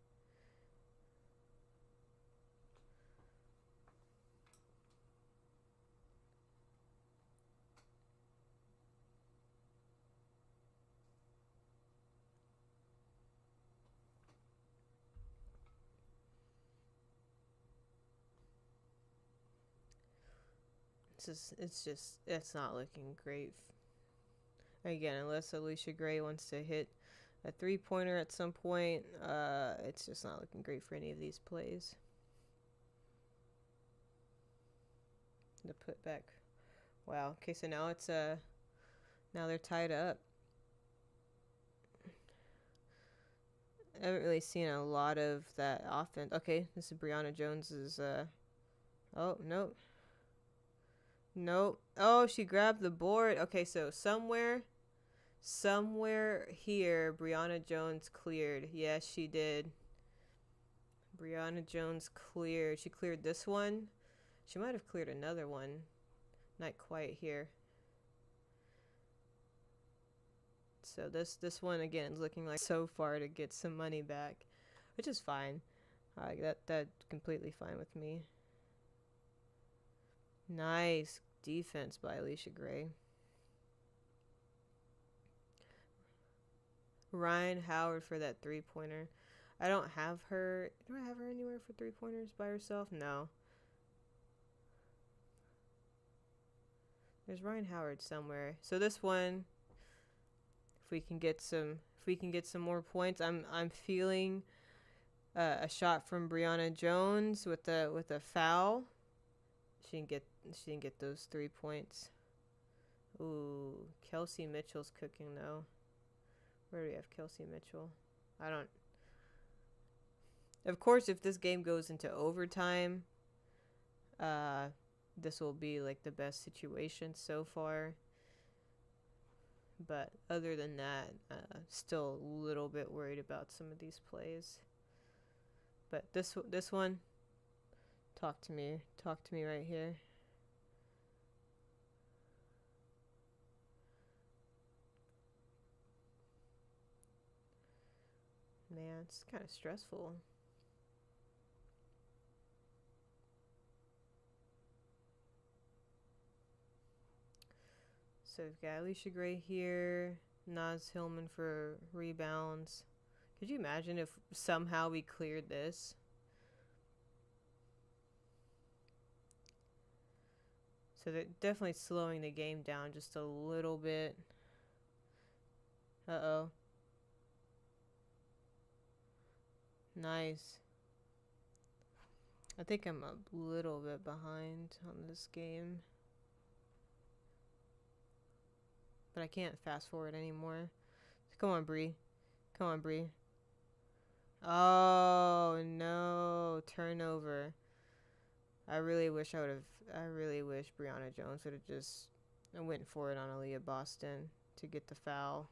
It's not looking great. Again, unless Alicia Gray wants to hit a three-pointer at some point, it's just not looking great for any of these plays. The putback. Wow. Okay, so now it's now they're tied up. I haven't really seen a lot of that offense. Okay, this is Brianna Jones's. Oh no. Nope. Oh, she grabbed the board. Okay, so somewhere here, Brianna Jones cleared. Yes, she did. Brianna Jones cleared. She cleared this one. She might have cleared another one. Not quite here. So this one again is looking like so far to get some money back, which is fine. That's completely fine with me. Nice defense by Alicia Gray. Ryan Howard for that three-pointer. I don't have her. Do I have her anywhere for three-pointers by herself? No. There's Ryan Howard somewhere. So this one, if we can get some more points, I'm feeling a shot from Brianna Jones with a foul. She didn't get those 3 points. Ooh, Kelsey Mitchell's cooking though. Where do we have Kelsey Mitchell? I don't. Of course, if this game goes into overtime, this will be like the best situation so far. But other than that, still a little bit worried about some of these plays. But this one, talk to me right here. Man, it's kind of stressful. So we've got Alicia Gray here, Naz Hillman for rebounds. Could you imagine if somehow we cleared this? So they're definitely slowing the game down just a little bit. Uh-oh. Nice. I think I'm a little bit behind on this game. But I can't fast forward anymore. Come on, Bree. Come on, Bree. Oh, no. Turnover. I really wish Brianna Jones would have just went for it on Aaliyah Boston to get the foul.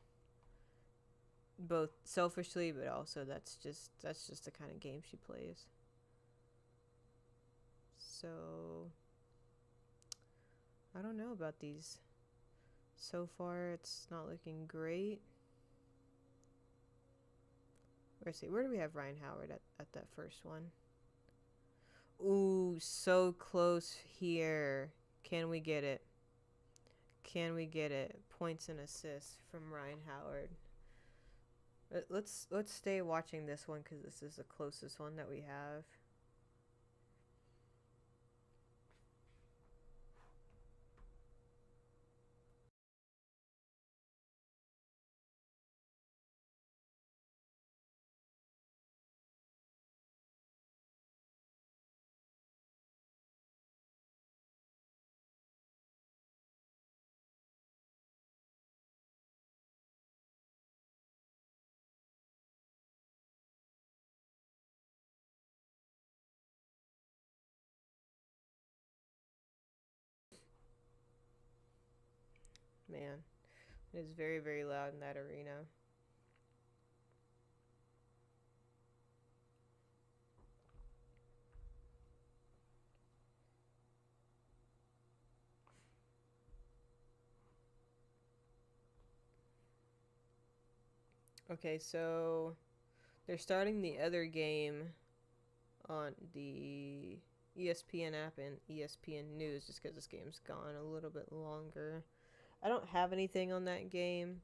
Both selfishly, but also that's just the kind of game she plays. So I don't know about these. So far, it's not looking great. Let's see. Where do we have Ryan Howard at that first one? Ooh, so close here. Can we get it? Can we get it? Points and assists from Ryan Howard. Let's stay watching this one because this is the closest one that we have. Man, it is very, very loud in that arena. Okay, so they're starting the other game on the ESPN app and ESPN News just because this game's gone a little bit longer. I don't have anything on that game.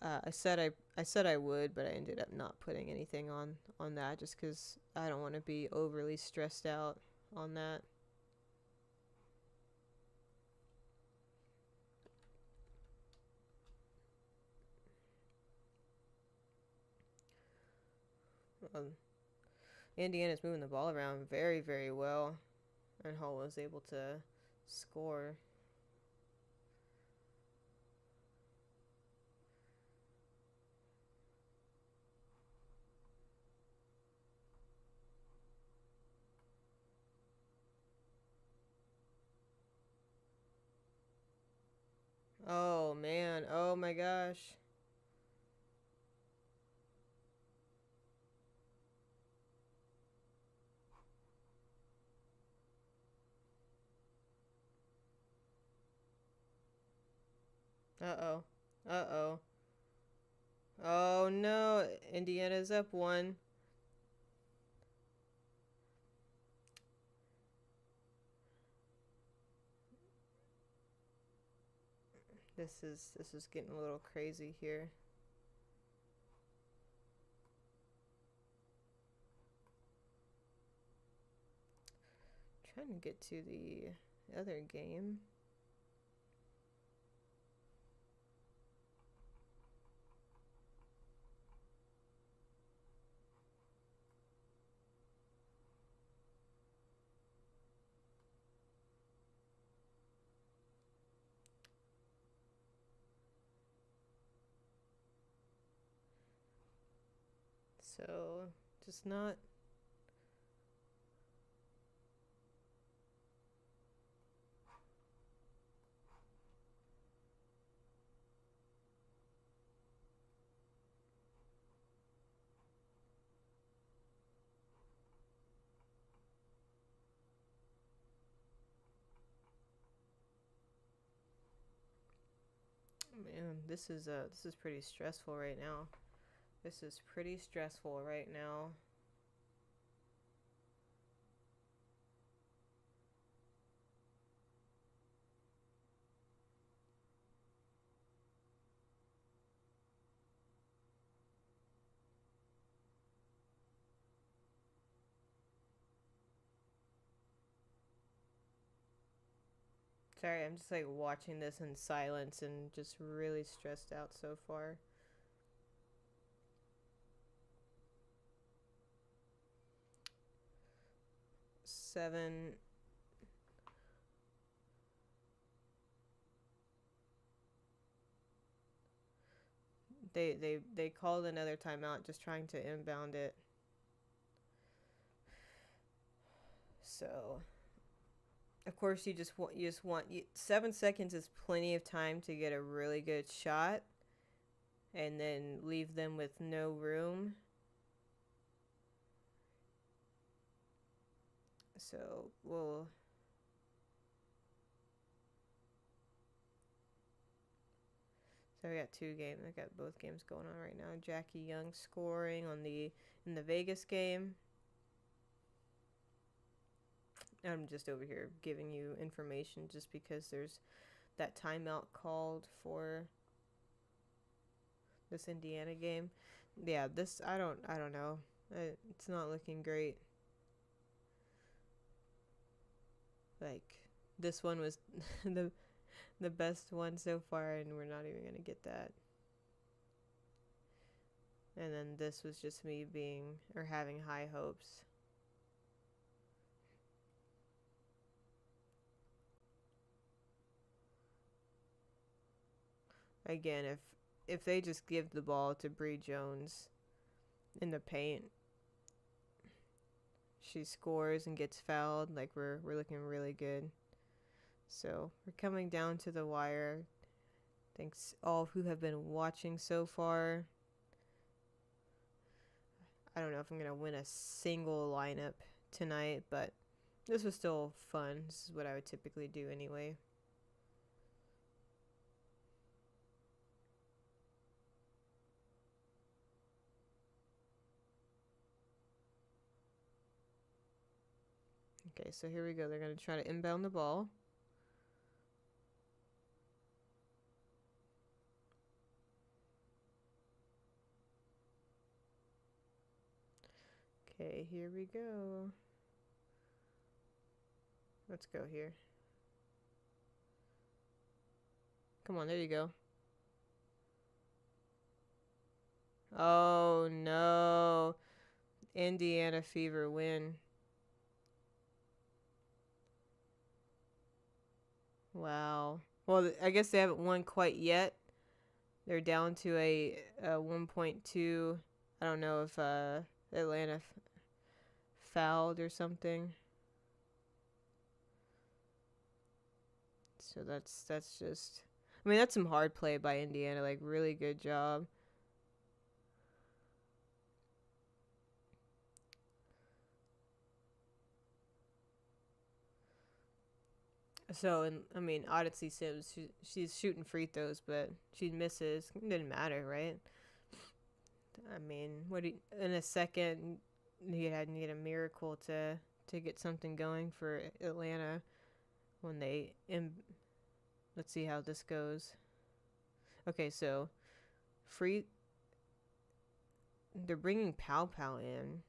I said I would, but I ended up not putting anything on that just because I don't want to be overly stressed out on that. Indiana's moving the ball around very, very well, and Hall was able to score. Oh man, oh my gosh. Uh-oh. Uh-oh. Oh no, Indiana's up one. This is getting a little crazy here. Trying to get to the other game. So, just not. Man, this is pretty stressful right now. This is pretty stressful right now. Sorry, I'm just like watching this in silence and just really stressed out so far. Seven. They called another timeout, just trying to inbound it. So, of course, you just want 7 seconds is plenty of time to get a really good shot, and then leave them with no room. So we'll. So we got two games. I got both games going on right now. Jackie Young scoring in the Vegas game. I'm just over here giving you information just because there's that timeout called for this Indiana game. Yeah, this I don't know. It's not looking great. Like this one was the best one so far, and we're not even gonna get that. And then this was just me having high hopes. Again, if they just give the ball to Bree Jones in the paint, she scores and gets fouled, like we're looking really good. So we're coming down to the wire. Thanks all who have been watching so far. I don't know if I'm gonna win a single lineup tonight, but this was still fun. This is what I would typically do anyway. Okay, so here we go. They're going to try to inbound the ball. Okay, here we go. Let's go here. Come on, there you go. Oh, no. Indiana Fever win. Wow. Well, I guess they haven't won quite yet. They're down to a 1.2. I don't know if Atlanta fouled or something. So that's just. I mean, that's some hard play by Indiana. Like, really good job. So, and I mean, Odyssey Sims, she's shooting free throws, but she misses. It didn't matter, right? I mean, in a second, you need a miracle to get something going for Atlanta when they. Let's see how this goes. Okay, so free. They're bringing Pow Pow in.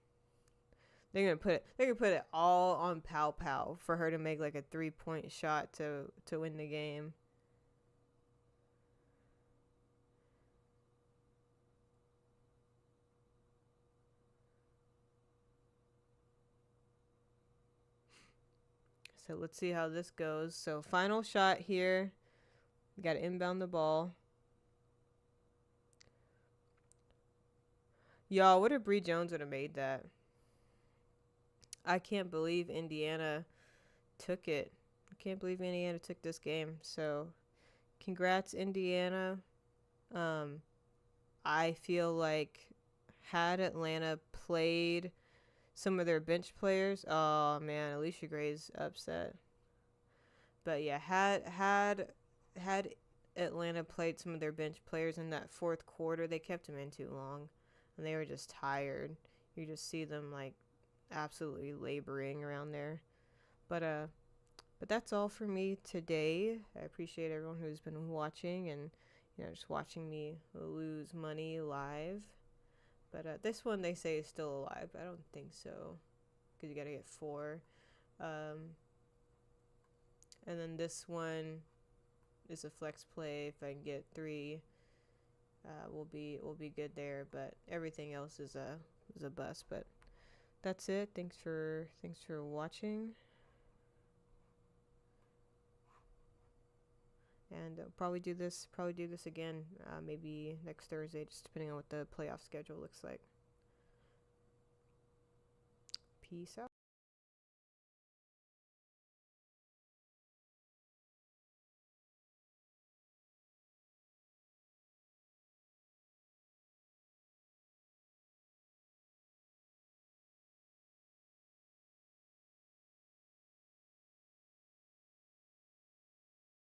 They're gonna put it all on Pow Pow for her to make like a 3-point shot to win the game. So let's see how this goes. So final shot here. You got to inbound the ball. Y'all, what if Bree Jones would have made that? I can't believe Indiana took it. I can't believe Indiana took this game. So, congrats, Indiana. I feel like had Atlanta played some of their bench players, oh man, Alicia Gray's upset. But yeah, had Atlanta played some of their bench players in that fourth quarter, they kept them in too long, and they were just tired. You just see them like absolutely laboring around there. But that's all for me today. I appreciate everyone who's been watching and just watching me lose money live. But this one they say is still alive. I don't think so, because you gotta get 4. And then this one is a flex play. If I can get 3, we'll be good there. But everything else is a bust. But that's it. Thanks for watching. And probably do this again, maybe next Thursday, just depending on what the playoff schedule looks like. Peace out.